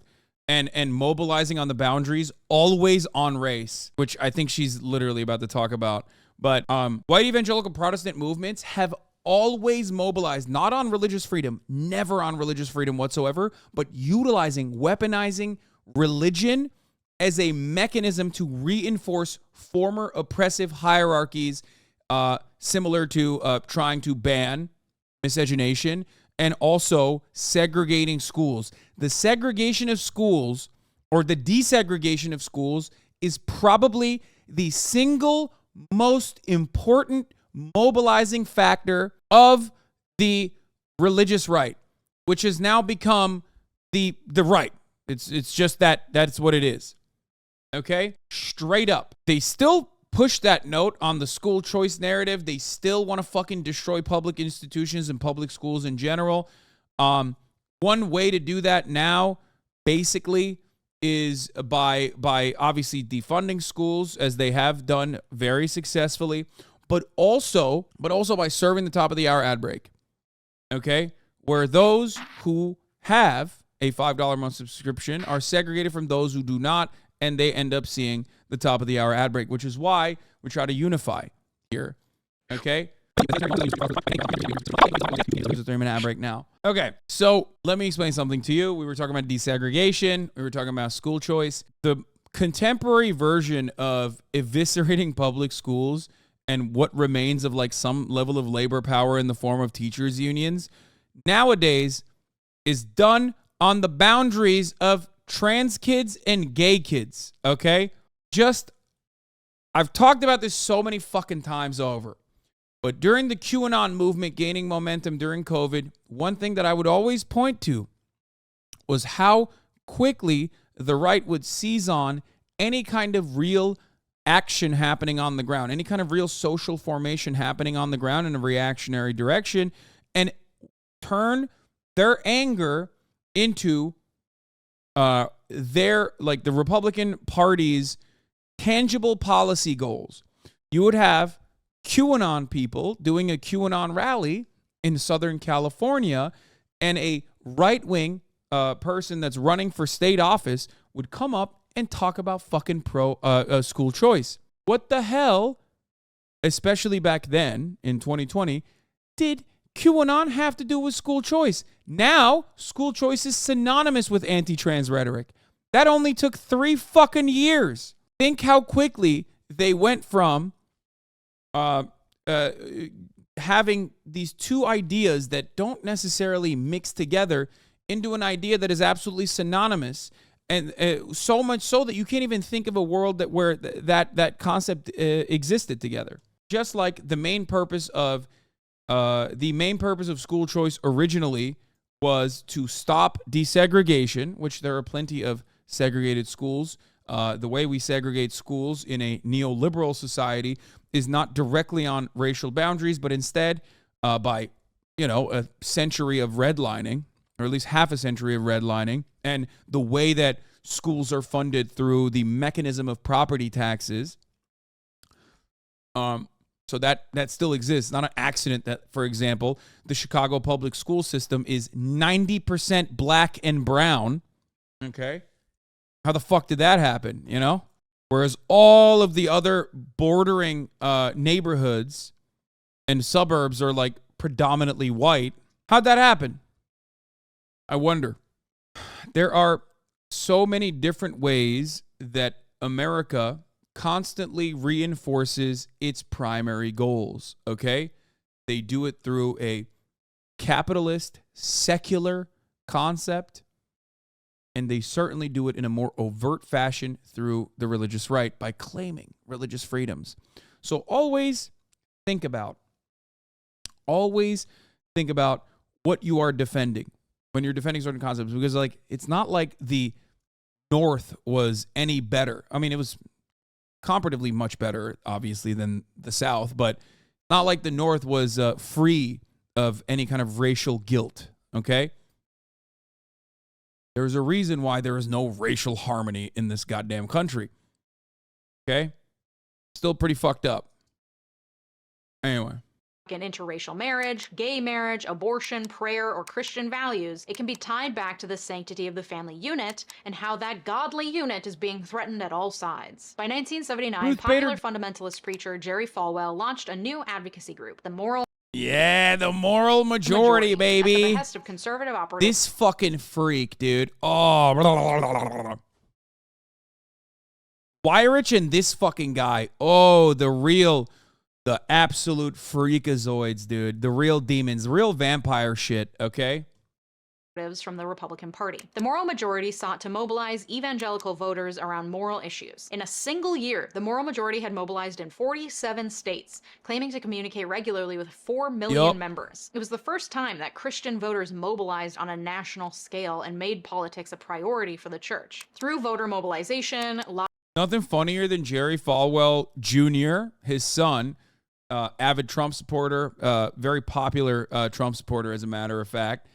and mobilizing on the boundaries, always on race, which I think she's literally about to talk about. But white evangelical Protestant movements have always mobilized, not on religious freedom, never on religious freedom whatsoever, but utilizing, weaponizing religion as a mechanism to reinforce former oppressive hierarchies, similar to trying to ban miscegenation and also segregating schools. The segregation of schools or the desegregation of schools is probably the single most important mobilizing factor of the religious right, which has now become the right. It's just that's what it is. Okay? Straight up. They still push that note on the school choice narrative. They still want to fucking destroy public institutions and public schools in general. One way to do that now, basically, is by obviously defunding schools, as they have done very successfully, but also by serving the top of the hour ad break. Okay? Where those who have a $5 a month subscription are segregated from those who do not, and they end up seeing the top of the hour ad break, which is why we try to unify here. Okay? There's a 3-minute ad break now. Okay, so let me explain something to you. We were talking about desegregation. We were talking about school choice. The contemporary version of eviscerating public schools and what remains of like some level of labor power in the form of teachers' unions nowadays is done on the boundaries of trans kids and gay kids, okay? I've talked about this so many fucking times over, but during the QAnon movement gaining momentum during COVID, one thing that I would always point to was how quickly the right would seize on any kind of real action happening on the ground, any kind of real social formation happening on the ground in a reactionary direction, and turn their anger into the Republican Party's tangible policy goals. You would have QAnon people doing a QAnon rally in Southern California, and a right-wing person that's running for state office would come up and talk about fucking school choice. What the hell, especially back then in 2020, did QAnon have to do with school choice? Now, school choice is synonymous with anti-trans rhetoric. That only took 3 fucking years. Think how quickly they went from having these two ideas that don't necessarily mix together into an idea that is absolutely synonymous, and so much so that you can't even think of a world where that concept existed together. Just like the main purpose of school choice originally was to stop desegregation, which there are plenty of segregated schools. The way we segregate schools in a neoliberal society is not directly on racial boundaries, but instead by, a century of redlining, or at least half a century of redlining, and the way that schools are funded through the mechanism of property taxes. So that still exists. It's not an accident that, for example, the Chicago public school system is 90% black and brown. Okay? How the fuck did that happen, Whereas all of the other bordering neighborhoods and suburbs are like predominantly white. How'd that happen? I wonder. There are so many different ways that America constantly reinforces its primary goals, okay? They do it through a capitalist, secular concept, and they certainly do it in a more overt fashion through the religious right by claiming religious freedoms. So always think about what you are defending when you're defending certain concepts, because it's not like the North was any better. I mean, it was comparatively much better, obviously, than the South, but not like the North was free of any kind of racial guilt, okay? There's a reason why there is no racial harmony in this goddamn country, okay? Still pretty fucked up. Anyway. In interracial marriage, gay marriage, abortion, prayer, or Christian values, it can be tied back to the sanctity of the family unit and how that godly unit is being threatened at all sides. By 1979, popular fundamentalist preacher Jerry Falwell launched a new advocacy group, the Moral Majority, baby. At the behest of conservative operatives. This fucking freak, dude. Oh, Weirich and this fucking guy. Oh, the absolute freakazoids, dude. The real demons, the real vampire shit, okay? From the Republican Party. The moral majority sought to mobilize evangelical voters around moral issues. In a single year, the moral majority had mobilized in 47 states, claiming to communicate regularly with 4 million members. It was the first time that Christian voters mobilized on a national scale and made politics a priority for the church. Through voter mobilization, nothing funnier than Jerry Falwell Jr., his son, avid Trump supporter, very popular Trump supporter, as a matter of fact,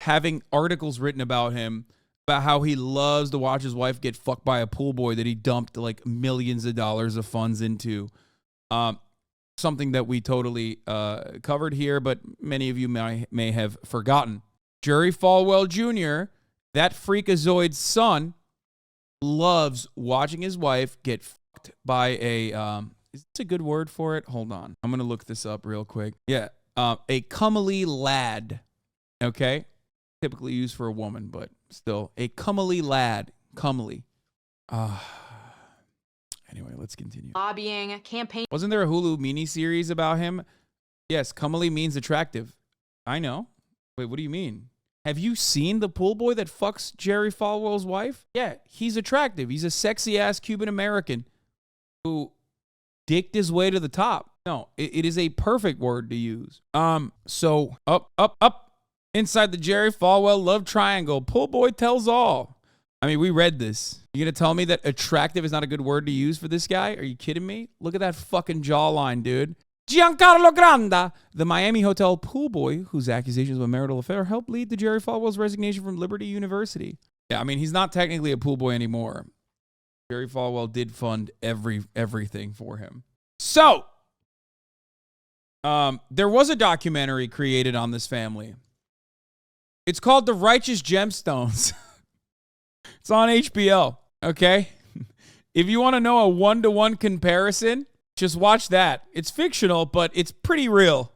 having articles written about him about how he loves to watch his wife get fucked by a pool boy that he dumped like millions of dollars of funds into. Something that we totally covered here, but many of you may have forgotten. Jerry Falwell Jr., that freakazoid's son, loves watching his wife get fucked by a... is this a good word for it? Hold on. I'm going to look this up real quick. Yeah. A comely lad. Okay? Typically used for a woman, but still. A comely lad. Comely. Anyway, let's continue. Lobbying, campaign. Wasn't there a Hulu miniseries about him? Yes, comely means attractive. I know. Wait, what do you mean? Have you seen the pool boy that fucks Jerry Falwell's wife? Yeah, he's attractive. He's a sexy-ass Cuban American who dicked his way to the top. No, it is a perfect word to use. So up inside the Jerry Falwell love triangle, pool boy tells all. I mean, we read this. You gonna tell me that attractive is not a good word to use for this guy? Are you kidding me? Look at that fucking jawline, dude. Giancarlo Granda, the Miami hotel pool boy whose accusations of a marital affair helped lead to Jerry Falwell's resignation from Liberty University. Yeah, I mean, he's not technically a pool boy anymore. Jerry Falwell did fund everything for him. So, there was a documentary created on this family. It's called The Righteous Gemstones. It's on HBO, okay? If you want to know a one-to-one comparison, just watch that. It's fictional, but it's pretty real.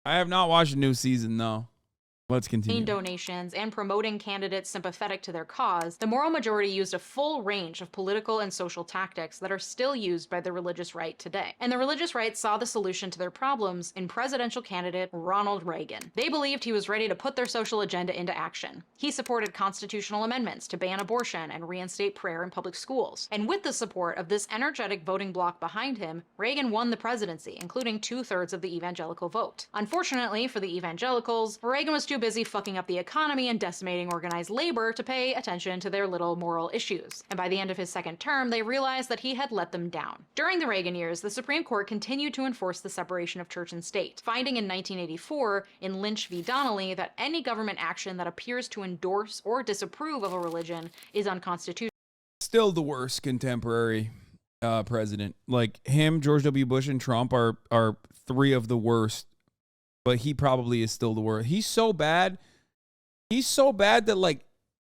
I have not watched a new season, though. Let's continue. Donations and promoting candidates sympathetic to their cause, the moral majority used a full range of political and social tactics that are still used by the religious right today. And the religious right saw the solution to their problems in presidential candidate Ronald Reagan. They believed he was ready to put their social agenda into action. He supported constitutional amendments to ban abortion and reinstate prayer in public schools. And with the support of this energetic voting bloc behind him, Reagan won the presidency, including 2/3 of the evangelical vote. Unfortunately for the evangelicals, Reagan was too busy fucking up the economy and decimating organized labor to pay attention to their little moral issues. And by the end of his second term, they realized that he had let them down. During the Reagan years, the Supreme Court continued to enforce the separation of church and state, finding in 1984 in Lynch v. Donnelly that any government action that appears to endorse or disapprove of a religion is unconstitutional. Still the worst contemporary president. Like him, George W. Bush, and Trump are three of the worst. But he probably is still the worst. He's so bad. He's so bad that like,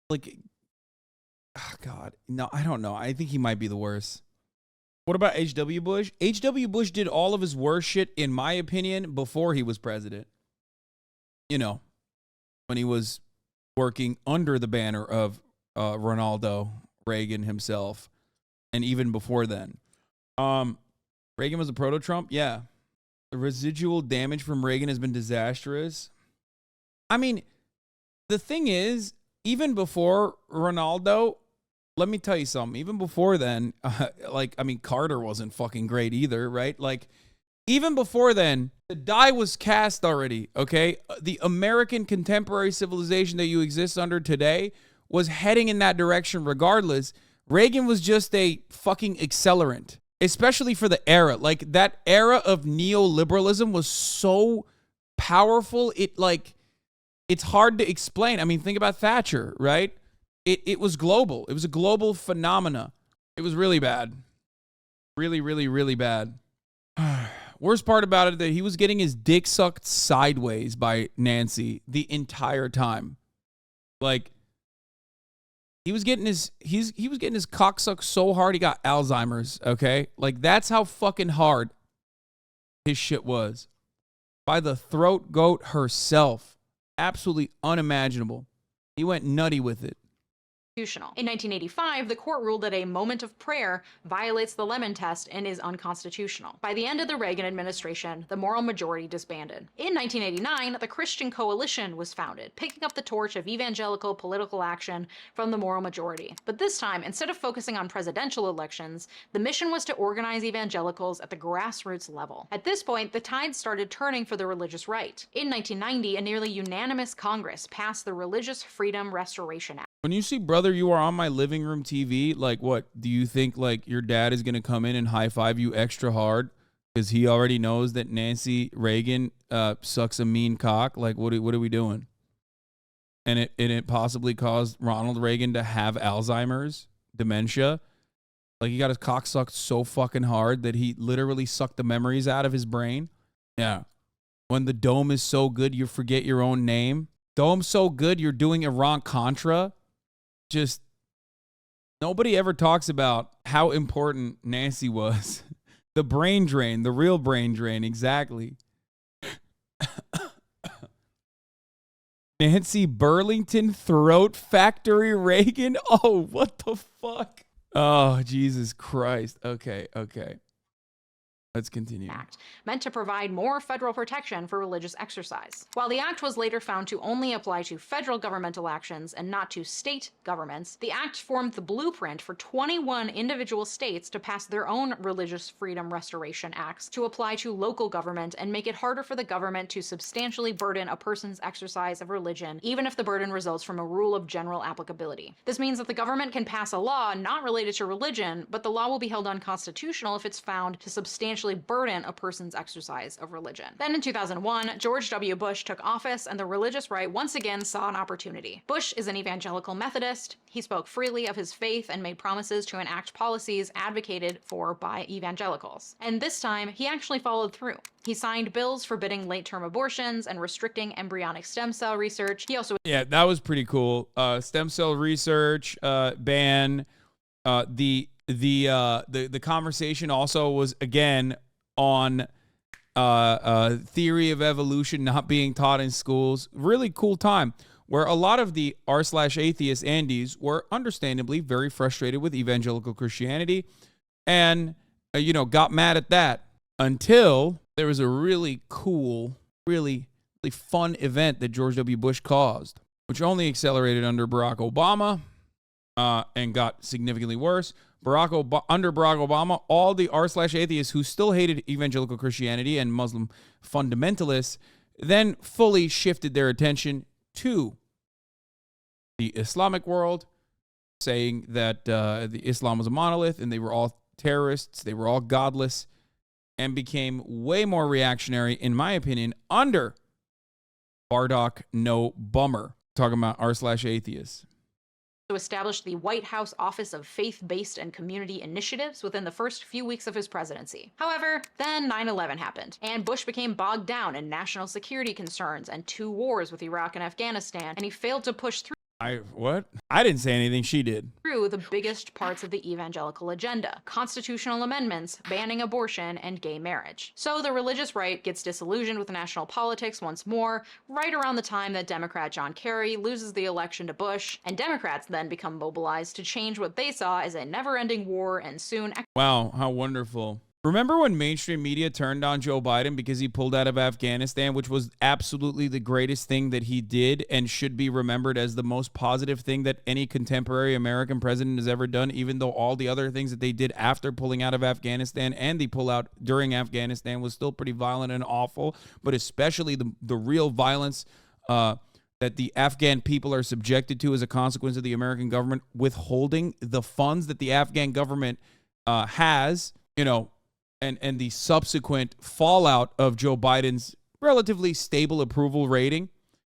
oh God, no, I don't know. I think he might be the worst. What about H.W. Bush? H.W. Bush did all of his worst shit, in my opinion, before he was president. You know, when he was working under the banner of Ronaldo Reagan himself, and even before then. Reagan was a proto-Trump? Yeah. The residual damage from Reagan has been disastrous. I mean, the thing is, even before Ronaldo, let me tell you something. Even before then, Carter wasn't fucking great either, right? Like, even before then, the die was cast already, okay? The American contemporary civilization that you exist under today was heading in that direction regardless. Reagan was just a fucking accelerant. Especially for the era. Like, that era of neoliberalism was so powerful. It's hard to explain. I mean, think about Thatcher, right? It was global. It was a global phenomena. It was really bad. Really, really, really bad. Worst part about it, that he was getting his dick sucked sideways by Nancy the entire time. Like, he was getting his cock sucked so hard he got Alzheimer's, okay? Like, that's how fucking hard his shit was. By the throat goat herself. Absolutely unimaginable. He went nutty with it. In 1985, the court ruled that a moment of prayer violates the Lemon Test and is unconstitutional. By the end of the Reagan administration, the moral majority disbanded. In 1989, the Christian Coalition was founded, picking up the torch of evangelical political action from the moral majority. But this time, instead of focusing on presidential elections, the mission was to organize evangelicals at the grassroots level. At this point, the tide started turning for the religious right. In 1990, a nearly unanimous Congress passed the Religious Freedom Restoration Act. When you see Brother, You Are on My Living Room TV, like, what? Do you think, like, your dad is going to come in and high-five you extra hard because he already knows that Nancy Reagan sucks a mean cock? Like, what are we doing? And it possibly caused Ronald Reagan to have Alzheimer's, dementia. Like, he got his cock sucked so fucking hard that he literally sucked the memories out of his brain. Yeah. When the dome is so good, you forget your own name. Dome so good, you're doing Iran-Contra. Just nobody ever talks about how important Nancy was. The brain drain, the real brain drain, exactly. Nancy Burlington Throat Factory Reagan. Oh, what the fuck? Oh, Jesus Christ. Okay. Let's continue. Act, meant to provide more federal protection for religious exercise. While the act was later found to only apply to federal governmental actions and not to state governments, the act formed the blueprint for 21 individual states to pass their own religious freedom restoration acts to apply to local government and make it harder for the government to substantially burden a person's exercise of religion, even if the burden results from a rule of general applicability. This means that the government can pass a law not related to religion, but the law will be held unconstitutional if it's found to substantially burden a person's exercise of religion. Then in 2001, George W. Bush took office and the religious right once again saw an opportunity. Bush is an evangelical Methodist. He spoke freely of his faith and made promises to enact policies advocated for by evangelicals. And this time, he actually followed through. He signed bills forbidding late-term abortions and restricting embryonic stem cell research. He also... Yeah, that was pretty cool. Stem cell research ban. The conversation also was again on theory of evolution not being taught in schools. Really cool time where a lot of the r/atheist Andes were understandably very frustrated with evangelical Christianity and got mad at that until there was a really cool, really fun event that George W. Bush caused, which only accelerated under Barack Obama and got significantly worse. Under Barack Obama, all the r/atheists who still hated evangelical Christianity and Muslim fundamentalists then fully shifted their attention to the Islamic world, saying that the Islam was a monolith and they were all terrorists, they were all godless, and became way more reactionary, in my opinion, under Bardock No Bummer. Talking about r/atheists. Established the White House Office of Faith-Based and Community Initiatives within the first few weeks of his presidency. However, then 9/11 happened, and Bush became bogged down in national security concerns and 2 wars with Iraq and Afghanistan, and he failed to push through What? I didn't say anything. She did. Through the biggest parts of the evangelical agenda: constitutional amendments, banning abortion, and gay marriage. So the religious right gets disillusioned with national politics once more, right around the time that Democrat John Kerry loses the election to Bush, and Democrats then become mobilized to change what they saw as a never-ending war and soon... Wow, how wonderful. Remember when mainstream media turned on Joe Biden because he pulled out of Afghanistan, which was absolutely the greatest thing that he did and should be remembered as the most positive thing that any contemporary American president has ever done, even though all the other things that they did after pulling out of Afghanistan and the pullout during Afghanistan was still pretty violent and awful, but especially the real violence that the Afghan people are subjected to as a consequence of the American government withholding the funds that the Afghan government has, and the subsequent fallout of Joe Biden's relatively stable approval rating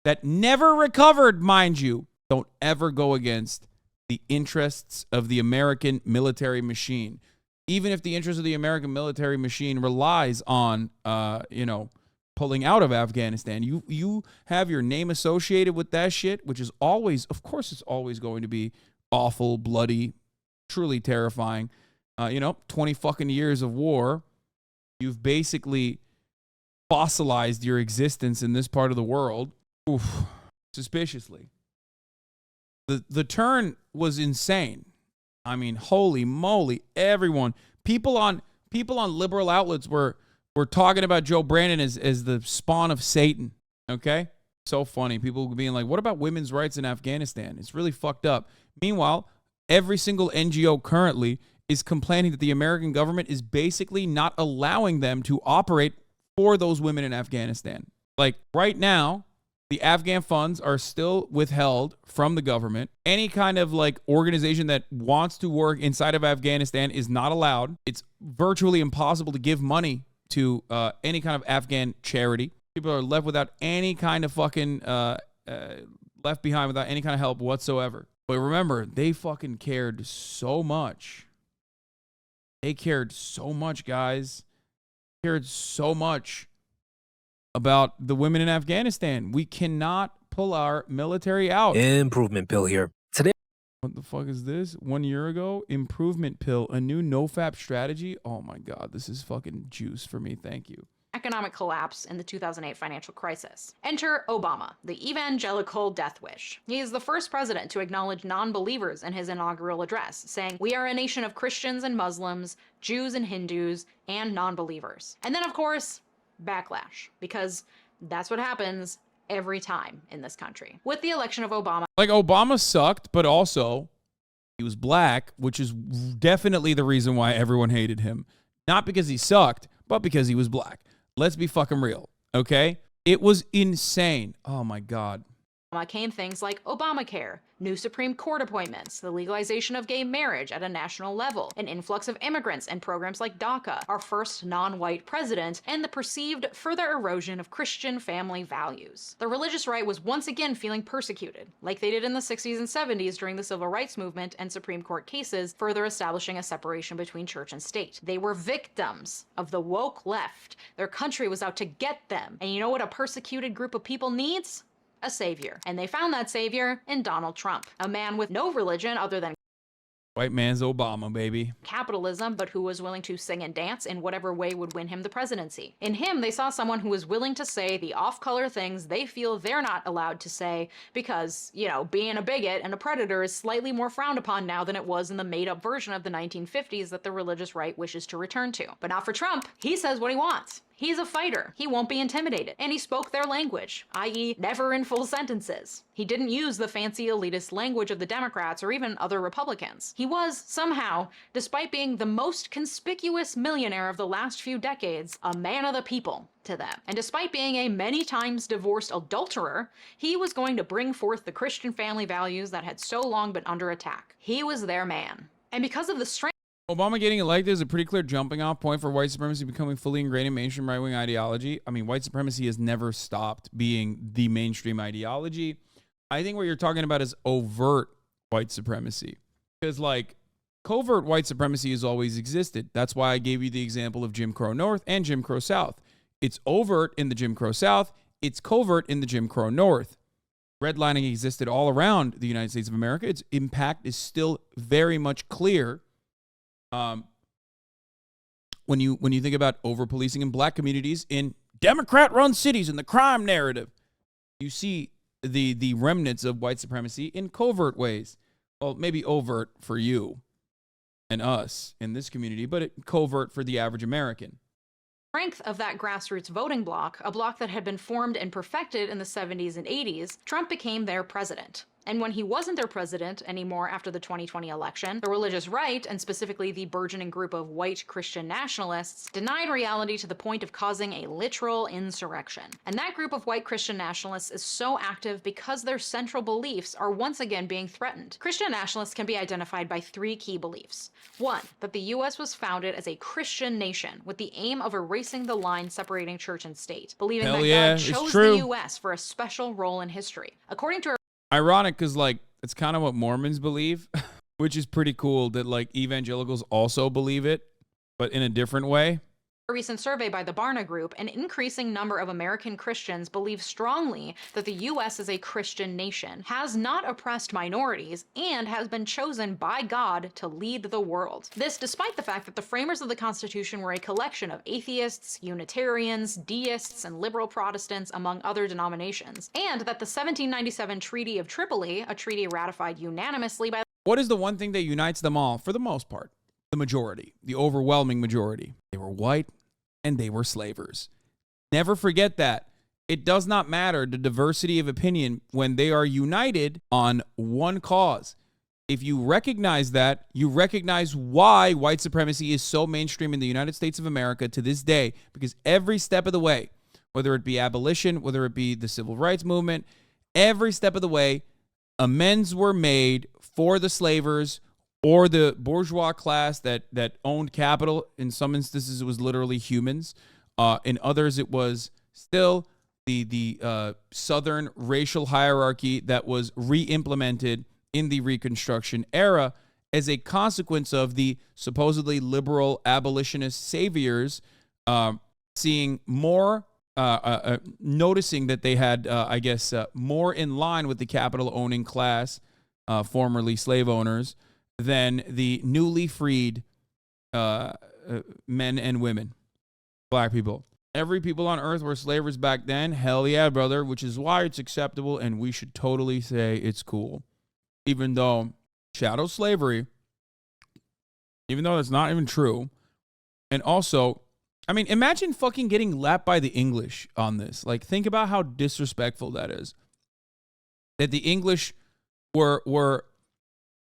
that never recovered, mind you. Don't ever go against the interests of the American military machine. Even if the interest of the American military machine relies on, pulling out of Afghanistan, you have your name associated with that shit, which is always, of course, it's always going to be awful, bloody, truly terrifying. 20 fucking years of war, you've basically fossilized your existence in this part of the world. Oof, suspiciously. The turn was insane. I mean, holy moly, everyone, people on liberal outlets were talking about Joe Brandon as the spawn of Satan, okay? So funny. People being like, what about women's rights in Afghanistan? It's really fucked up. Meanwhile, every single NGO currently is complaining that the American government is basically not allowing them to operate for those women in Afghanistan. Like right now, the Afghan funds are still withheld from the government. Any kind of organization that wants to work inside of Afghanistan is not allowed. It's virtually impossible to give money to any kind of Afghan charity. People are left without any kind of fucking, left behind without any kind of help whatsoever. But remember, they fucking cared so much. They cared so much, guys. Cared so much about the women in Afghanistan. We cannot pull our military out. Improvement pill here. Today. What the fuck is this? 1 year ago? Improvement pill. A new no-fap strategy? Oh my God. This is fucking juice for me. Thank you. economic collapse and the 2008 financial crisis. Enter Obama, the evangelical death wish. He is the first president to acknowledge non-believers in his inaugural address, saying, "We are a nation of Christians and Muslims, Jews and Hindus, and non-believers." And then, of course, backlash, because that's what happens every time in this country. With the election of Obama, Like, Obama sucked, but also he was black, which is definitely the reason why everyone hated him. Not because he sucked, but because he was black. Let's be fucking real, okay? It was insane. Oh my God. came things like Obamacare, new Supreme Court appointments, the legalization of gay marriage at a national level, an influx of immigrants and programs like DACA, our first non-white president, and the perceived further erosion of Christian family values. The religious right was once again feeling persecuted, like they did in the 60s and 70s during the Civil Rights Movement and Supreme Court cases, further establishing a separation between church and state. They were victims of the woke left. Their country was out to get them. And you know what a persecuted group of people needs? A savior. And they found that savior in Donald Trump, a man with no religion other than White man's Obama, baby. capitalism, but who was willing to sing and dance in whatever way would win him the presidency. In him, they saw someone who was willing to say the off-color things they feel they're not allowed to say because, you know, being a bigot and a predator is slightly more frowned upon now than it was in the made-up version of the 1950s that the religious right wishes to return to. But not for Trump. He says what he wants. He's a fighter. He won't be intimidated. And he spoke their language, i.e. never in full sentences. He didn't use the fancy elitist language of the Democrats or even other Republicans. He was, somehow, despite being the most conspicuous millionaire of the last few decades, a man of the people to them. And despite being a many times divorced adulterer, he was going to bring forth the Christian family values that had so long been under attack. He was their man. And because of the strength Obama getting elected is a pretty clear jumping off point for white supremacy becoming fully ingrained in mainstream right-wing ideology. I mean, white supremacy has never stopped being the mainstream ideology. I think what you're talking about is overt white supremacy. Because, like, covert white supremacy has always existed. That's why I gave you the example of Jim Crow North and Jim Crow South. It's overt in the Jim Crow South. It's covert in the Jim Crow North. Redlining existed all around the United States of America. Its impact is still very much clear. When you think about over-policing in black communities in Democrat-run cities in the crime narrative, you see the remnants of white supremacy in covert ways. Well, maybe overt for you and us in this community, but covert for the average American. Strength of that grassroots voting bloc, a bloc that had been formed and perfected in the 70s and 80s, Trump became their president. And when he wasn't their president anymore after the 2020 election, the religious right, and specifically the burgeoning group of white Christian nationalists, denied reality to the point of causing a literal insurrection. And that group of white Christian nationalists is so active because their central beliefs are once again being threatened. Christian nationalists can be identified by three key beliefs. One, that the U.S. was founded as a Christian nation with the aim of erasing the line separating church and state, believing that God chose the U.S. for a special role in history. According to ironic, because, like, it's kind of what Mormons believe, which is pretty cool that, like, evangelicals also believe it, but in a different way. A recent survey by the Barna Group, an increasing number of American Christians believe strongly that the U.S. is a Christian nation, has not oppressed minorities, and has been chosen by God to lead the world. This despite the fact that the framers of the Constitution were a collection of atheists, Unitarians, deists, and liberal Protestants, among other denominations, and that the 1797 Treaty of Tripoli, a treaty ratified unanimously by What is the one thing that unites them all, for the most part? The majority, the overwhelming majority. They were white and they were slavers. Never forget that. It does not matter the diversity of opinion when they are united on one cause. If you recognize that, you recognize why white supremacy is so mainstream in the United States of America to this day, because every step of the way, whether it be abolition, whether it be the civil rights movement, every step of the way, amends were made for the slavers or the bourgeois class that owned capital. In some instances, it was literally humans. In others, it was still the Southern racial hierarchy that was re-implemented in the Reconstruction era as a consequence of the supposedly liberal abolitionist saviors seeing more, noticing that they had, more in line with the capital-owning class, formerly slave owners, than the newly freed men and women, black people. Every people on earth were slavers back then. Hell yeah, brother, which is why it's acceptable and we should totally say it's cool. Even though shadow slavery, even though that's not even true. And also, I mean, imagine fucking getting lapped by the English on this. Like, think about how disrespectful that is. That the English were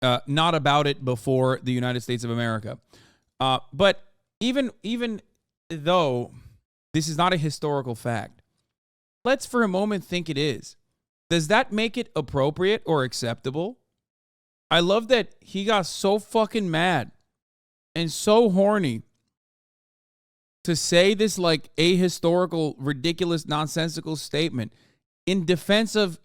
not about it before the United States of America. But even though this is not a historical fact, let's for a moment think it is. Does that make it appropriate or acceptable? I love that he got so fucking mad and so horny to say this like ahistorical, ridiculous, nonsensical statement in defense of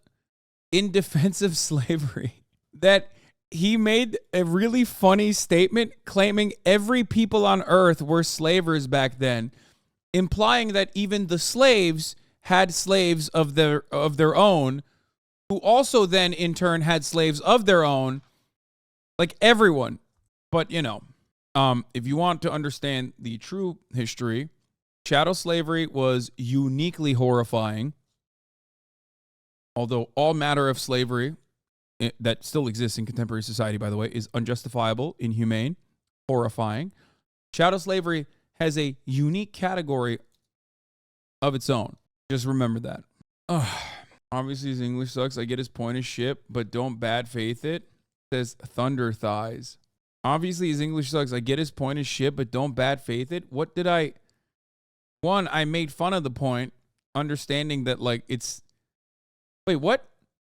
slavery, that he made a really funny statement claiming every people on earth were slavers back then, implying that even the slaves had slaves of their own, who also then in turn had slaves of their own, like everyone. But you know, if you want to understand the true history, chattel slavery was uniquely horrifying. Although all matter of slavery that still exists in contemporary society, by the way, is unjustifiable, inhumane, horrifying. Chattel slavery has a unique category of its own. Just remember that. Obviously, his English sucks. I get his point as shit, but don't bad faith it. Says Thunder Thighs. Obviously, his English sucks. I get his point as shit, but don't bad faith it. What did I... One, I made fun of the point, understanding that, like, it's... Wait, what?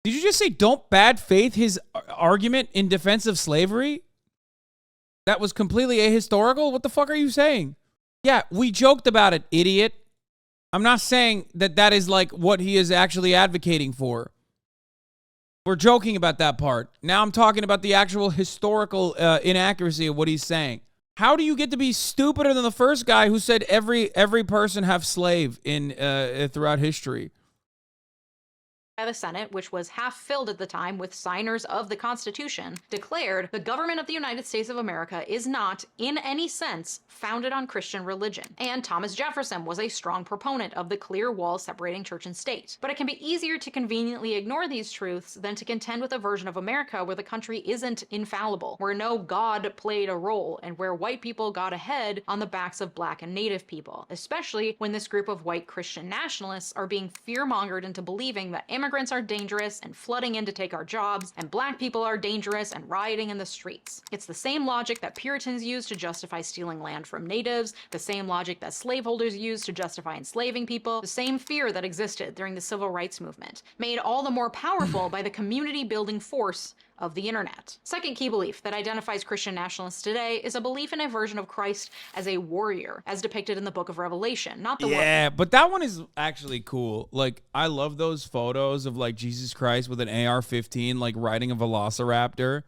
Did you just say don't bad faith his argument in defense of slavery? That was completely ahistorical? What the fuck are you saying? Yeah, we joked about it, idiot. I'm not saying that that is like what he is actually advocating for. We're joking about that part. Now I'm talking about the actual historical inaccuracy of what he's saying. How do you get to be stupider than the first guy who said every person have slave in throughout history? By the Senate, which was half filled at the time with signers of the Constitution, declared the government of the United States of America is not, in any sense, founded on Christian religion. And Thomas Jefferson was a strong proponent of the clear wall separating church and state. But it can be easier to conveniently ignore these truths than to contend with a version of America where the country isn't infallible, where no God played a role, and where white people got ahead on the backs of black and native people, especially when this group of white Christian nationalists are being fear-mongered into believing that immigrants are dangerous and flooding in to take our jobs, and black people are dangerous and rioting in the streets. It's the same logic that Puritans used to justify stealing land from natives, the same logic that slaveholders used to justify enslaving people, the same fear that existed during the civil rights movement, made all the more powerful by the community-building force of the internet. Second key belief that identifies Christian nationalists today is a belief in a version of Christ as a warrior, as depicted in the book of Revelation, not the Yeah, but that one is actually cool. Like, I love those photos of, like, Jesus Christ with an AR-15, like, riding a velociraptor.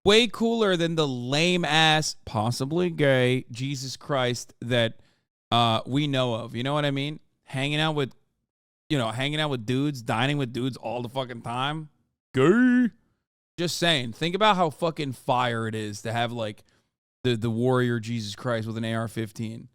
Way cooler than the lame-ass, possibly gay Jesus Christ that we know of. You know what I mean? Hanging out with dudes, dining with dudes all the fucking time. Gay. Just saying, think about how fucking fire it is to have, like, the warrior Jesus Christ with an AR-15.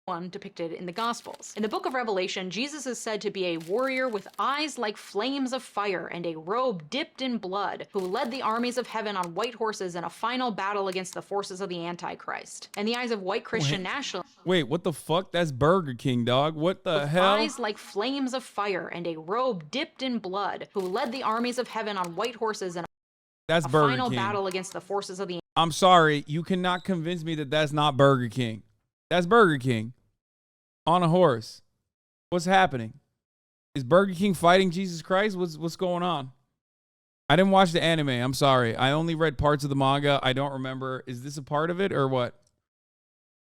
One depicted in the Gospels. In the book of Revelation, Jesus is said to be a warrior with eyes like flames of fire and a robe dipped in blood, who led the armies of heaven on white horses in a final battle against the forces of the Antichrist. In the eyes of white Christian nationalists... Wait, what the fuck? That's Burger King, dog. What the hell? Eyes like flames of fire and a robe dipped in blood, who led the armies of heaven on white horses in That's a Burger final King. battle against the forces of the... I'm sorry, you cannot convince me that that's not Burger King. That's Burger King. On a horse. What's happening? Is Burger King fighting Jesus Christ? What's going on? I didn't watch the anime. I'm sorry. I only read parts of the manga. I don't remember. Is this a part of it or what?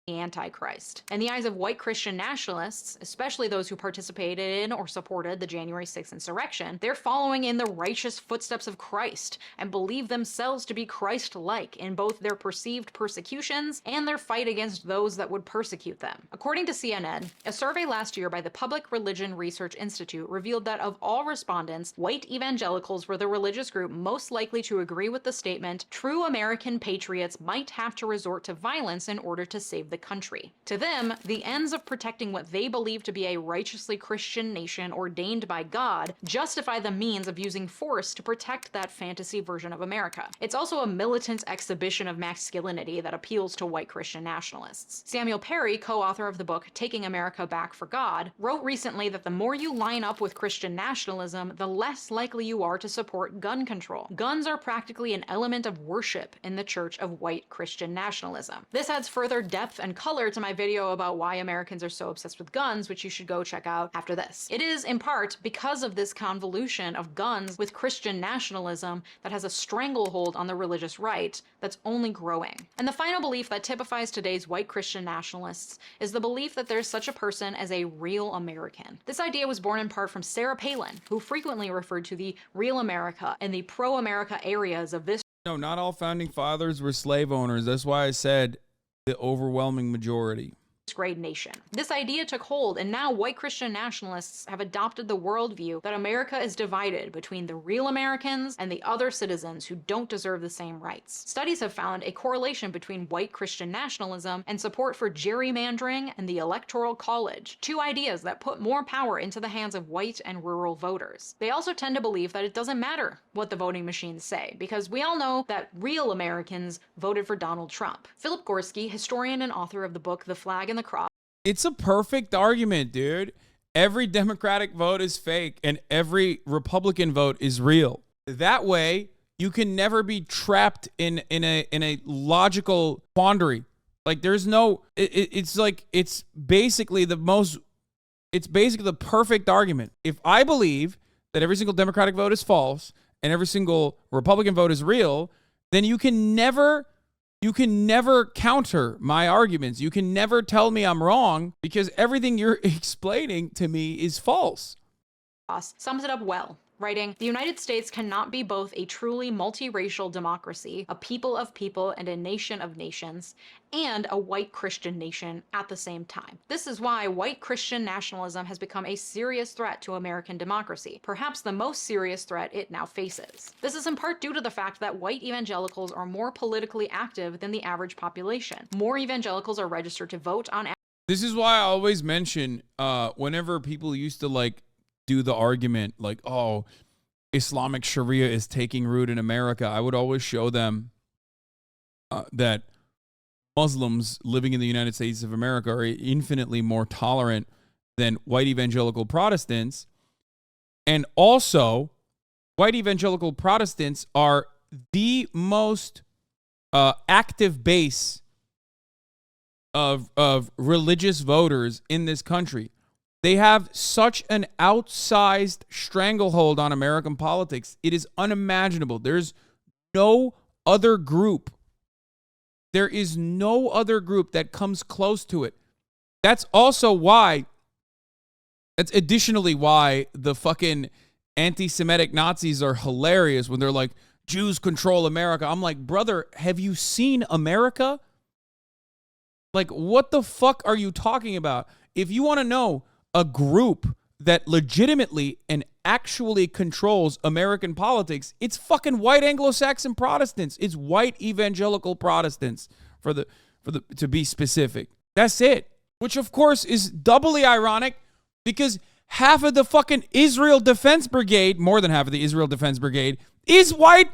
The Antichrist. In the eyes of white Christian nationalists, especially those who participated in or supported the January 6th insurrection, they're following in the righteous footsteps of Christ and believe themselves to be Christ-like in both their perceived persecutions and their fight against those that would persecute them. According to CNN, a survey last year by the Public Religion Research Institute revealed that of all respondents, white evangelicals were the religious group most likely to agree with the statement, "True American patriots might have to resort to violence in order to save the country. To them, the ends of protecting what they believe to be a righteously Christian nation ordained by God justify the means of using force to protect that fantasy version of America. It's also a militant exhibition of masculinity that appeals to white Christian nationalists. Samuel Perry, co-author of the book Taking America Back for God, wrote recently that the more you line up with Christian nationalism, the less likely you are to support gun control. Guns are practically an element of worship in the church of white Christian nationalism. This adds further depth and color to my video about why Americans are so obsessed with guns, which you should go check out after this. It is, in part, because of this convolution of guns with Christian nationalism that has a stranglehold on the religious right that's only growing. And the final belief that typifies today's white Christian nationalists is the belief that there's such a person as a real American. This idea was born in part from Sarah Palin, who frequently referred to the real America and the pro-America areas of this. No, not all founding fathers were slave owners. That's why I said the overwhelming majority. Great nation. This idea took hold, and now white Christian nationalists have adopted the worldview that America is divided between the real Americans and the other citizens who don't deserve the same rights. Studies have found a correlation between white Christian nationalism and support for gerrymandering and the Electoral College, two ideas that put more power into the hands of white and rural voters. They also tend to believe that it doesn't matter what the voting machines say, because we all know that real Americans voted for Donald Trump. Philip Gorski, historian and author of the book The Flag and the Cross. It's a perfect argument, dude. Every Democratic vote is fake and every Republican vote is real. That way, you can never be trapped in a logical quandary. Like there's no, it's basically the perfect argument. If I believe that every single Democratic vote is false and every single Republican vote is real, then you can never counter my arguments. You can never tell me I'm wrong because everything you're explaining to me is false. Sums it up well, writing, "The United States cannot be both a truly multiracial democracy, a people of people and a nation of nations, and a white Christian nation at the same time. This is why white Christian nationalism has become a serious threat to American democracy, perhaps the most serious threat it now faces. This is in part due to the fact that white evangelicals are more politically active than the average population. More evangelicals are registered to vote on." This is why I always mention whenever people used to do the argument like, oh, Islamic Sharia is taking root in America, I would always show them that Muslims living in the United States of America are infinitely more tolerant than white evangelical Protestants. And also, white evangelical Protestants are the most active base of religious voters in this country. They have such an outsized stranglehold on American politics. It is unimaginable. There's no other group. There is no other group that comes close to it. That's additionally why the fucking anti-Semitic Nazis are hilarious when they're like, Jews control America. I'm like, brother, have you seen America? Like, what the fuck are you talking about? If you want to know a group that legitimately and actually controls American politics, it's fucking white Anglo-Saxon Protestants. It's white evangelical Protestants to be specific. That's it. Which of course is doubly ironic because half of the fucking Israel Defense Brigade, more than half of the Israel Defense Brigade, is white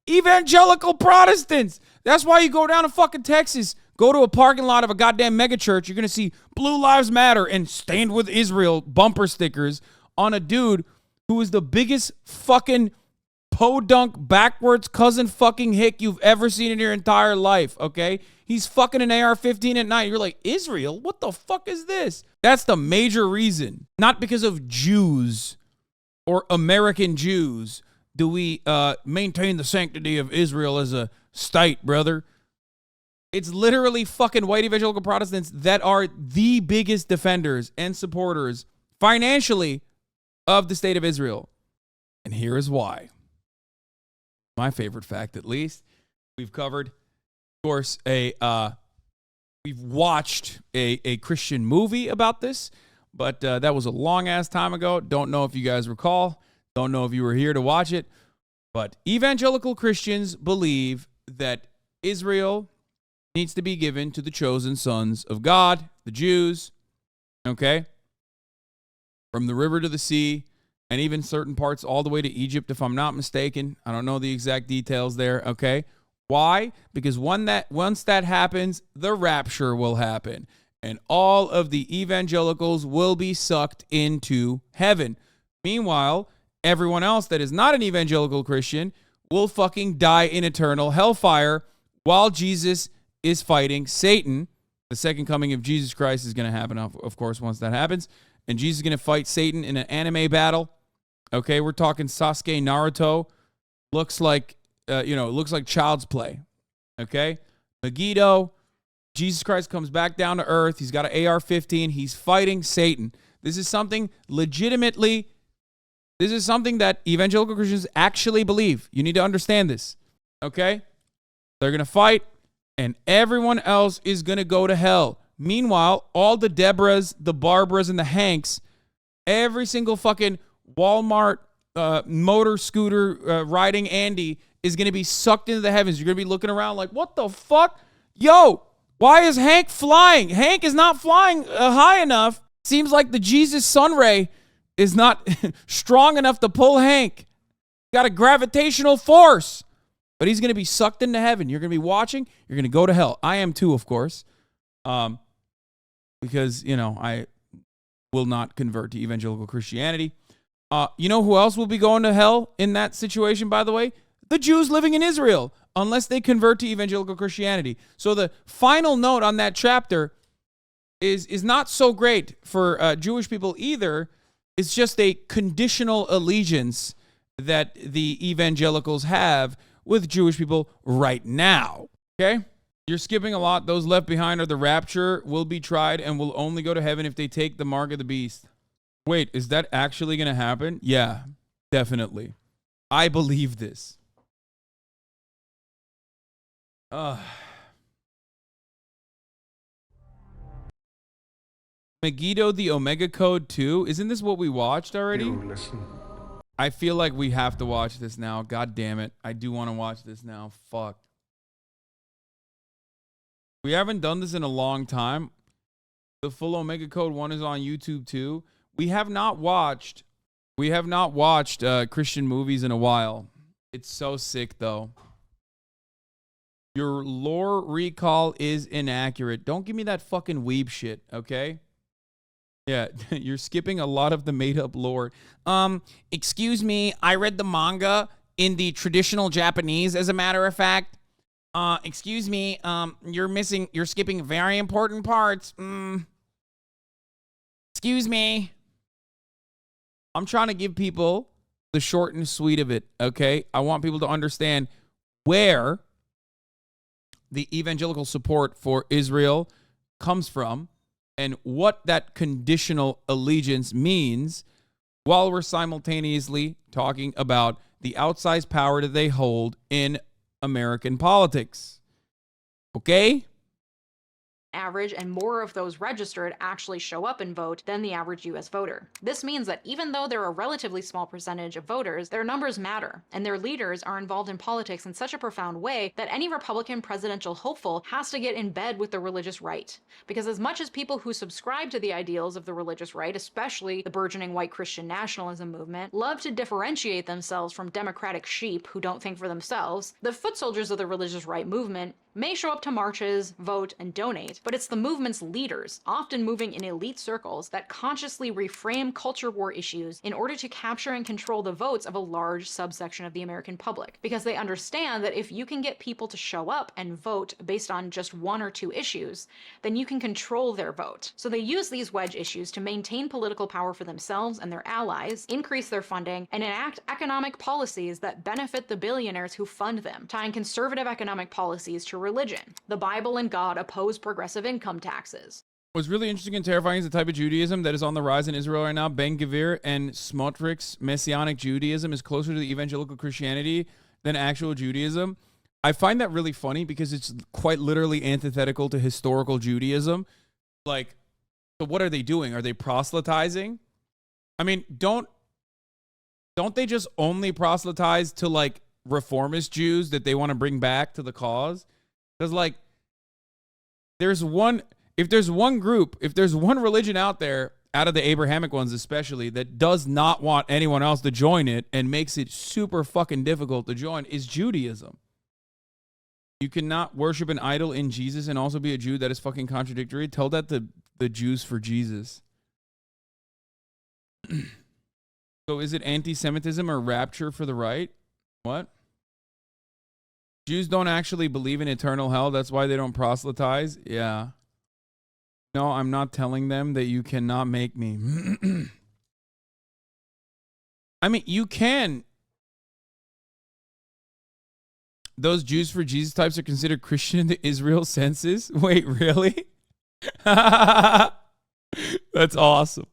evangelical Protestants. That's why you go down to fucking Texas, go to a parking lot of a goddamn megachurch, you're going to see Blue Lives Matter and Stand With Israel bumper stickers on a dude who is the biggest fucking podunk backwards cousin fucking hick you've ever seen in your entire life, okay? He's fucking an AR-15 at night. You're like, Israel? What the fuck is this? That's the major reason. Not because of Jews or American Jews do we maintain the sanctity of Israel as a state, brother. It's literally fucking white evangelical Protestants that are the biggest defenders and supporters financially of the state of Israel. And here is why. My favorite fact, at least. We've covered, of course, we've watched a Christian movie about this, but that was a long-ass time ago. Don't know if you guys recall. Don't know if you were here to watch it. But evangelical Christians believe that Israel needs to be given to the chosen sons of God, the Jews, okay? From the river to the sea, and even certain parts all the way to Egypt, if I'm not mistaken. I don't know the exact details there, okay? Why? Because once that happens, the rapture will happen, and all of the evangelicals will be sucked into heaven. Meanwhile, everyone else that is not an evangelical Christian will fucking die in eternal hellfire while Jesus is fighting Satan. The second coming of Jesus Christ is going to happen, of course, once that happens. And Jesus is going to fight Satan in an anime battle. Okay, we're talking Sasuke Naruto. Looks like, looks like child's play. Okay? Megiddo. Jesus Christ comes back down to earth. He's got an AR-15. He's fighting Satan. This is something that evangelical Christians actually believe. You need to understand this. Okay? They're going to fight, and everyone else is going to go to hell. Meanwhile, all the Deborahs, the Barbaras, and the Hanks, every single fucking Walmart motor scooter riding Andy is going to be sucked into the heavens. You're going to be looking around like, what the fuck? Yo, why is Hank flying? Hank is not flying high enough. Seems like the Jesus sun ray is not strong enough to pull Hank. Got a gravitational force. But he's going to be sucked into heaven. You're going to be watching. You're going to go to hell. I am too, of course. Because, I will not convert to evangelical Christianity. You know who else will be going to hell in that situation, by the way? The Jews living in Israel, unless they convert to evangelical Christianity. So the final note on that chapter is not so great for Jewish people either. It's just a conditional allegiance that the evangelicals have with Jewish people right now. Okay? You're skipping a lot. Those left behind are the rapture, will be tried, and will only go to heaven if they take the mark of the beast. Wait, is that actually going to happen? Yeah, definitely. I believe this. Megiddo, the Omega Code 2. Isn't this what we watched already? Listen. I feel like we have to watch this now. God damn it. I do want to watch this now. Fuck. We haven't done this in a long time. The full Omega Code 1 is on YouTube too. We have not watched Christian movies in a while. It's so sick though. Your lore recall is inaccurate. Don't give me that fucking weeb shit, okay? Yeah, you're skipping a lot of the made-up lore. Excuse me, I read the manga in the traditional Japanese, as a matter of fact. Excuse me, you're skipping very important parts. Excuse me. I'm trying to give people the short and sweet of it, okay? I want people to understand where the evangelical support for Israel comes from and what that conditional allegiance means, while we're simultaneously talking about the outsized power that they hold in American politics. Okay? Average, and more of those registered actually show up and vote than the average US voter. This means that even though they're a relatively small percentage of voters, their numbers matter, and their leaders are involved in politics in such a profound way that any Republican presidential hopeful has to get in bed with the religious right. Because as much as people who subscribe to the ideals of the religious right, especially the burgeoning white Christian nationalism movement, love to differentiate themselves from democratic sheep who don't think for themselves, the foot soldiers of the religious right movement may show up to marches, vote, and donate, but it's the movement's leaders, often moving in elite circles, that consciously reframe culture war issues in order to capture and control the votes of a large subsection of the American public. Because they understand that if you can get people to show up and vote based on just one or two issues, then you can control their vote. So they use these wedge issues to maintain political power for themselves and their allies, increase their funding, and enact economic policies that benefit the billionaires who fund them, tying conservative economic policies to religion. The Bible and God oppose progressive income taxes. What's really interesting and terrifying is the type of Judaism that is on the rise in Israel right now. Ben Gvir and Smotrich's Messianic Judaism is closer to the evangelical Christianity than actual Judaism. I find that really funny because it's quite literally antithetical to historical Judaism. Like, so what are they doing? Are they proselytizing? I mean, don't they just only proselytize to like reformist Jews that they want to bring back to the cause? Because, like, there's one group, if there's one religion out there, out of the Abrahamic ones especially, that does not want anyone else to join it and makes it super fucking difficult to join, is Judaism. You cannot worship an idol in Jesus and also be a Jew. That is fucking contradictory. Tell that to the Jews for Jesus. So is it anti-Semitism or rapture for the right? What? Jews don't actually believe in eternal hell. That's why they don't proselytize. Yeah. No, I'm not telling them that you cannot make me. I mean, you can. Those Jews for Jesus types are considered Christian in the Israel census? Wait, really? That's awesome.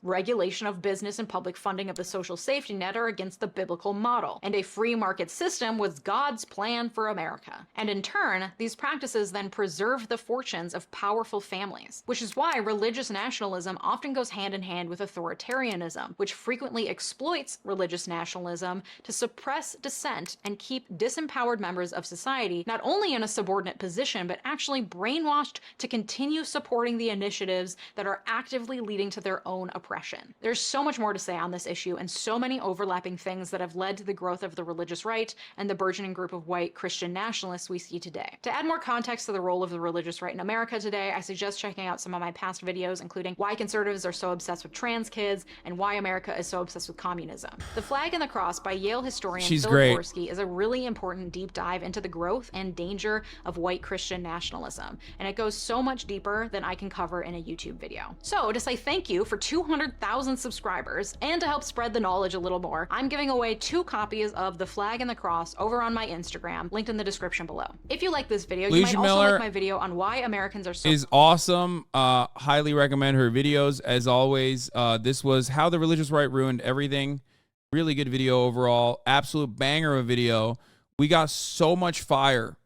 Regulation of business and public funding of the social safety net are against the biblical model, and a free market system was God's plan for America. And in turn, these practices then preserve the fortunes of powerful families, which is why religious nationalism often goes hand in hand with authoritarianism, which frequently exploits religious nationalism to suppress dissent and keep disempowered members of society not only in a subordinate position, but actually brainwashed to continue supporting the initiatives that are actively leading to their own oppression. There's so much more to say on this issue and so many overlapping things that have led to the growth of the religious right and the burgeoning group of white Christian nationalists we see today. To add more context to the role of the religious right in America today, I suggest checking out some of my past videos, including why conservatives are so obsessed with trans kids and why America is so obsessed with communism. The Flag and the Cross by Yale historian Philip Gorski is a really important deep dive into the growth and danger of white Christian nationalism, and it goes so much deeper than I can cover in a YouTube video. So to say thank you for 200,000 subscribers, and to help spread the knowledge a little more, I'm giving away 2 copies of The Flag and the Cross over on my Instagram, linked in the description below. If you like this video, you might also like my video on why Americans are so is awesome. Highly recommend her videos as always. This was How the Religious Right Ruined Everything. Really good video overall. Absolute banger of a video. We got so much fire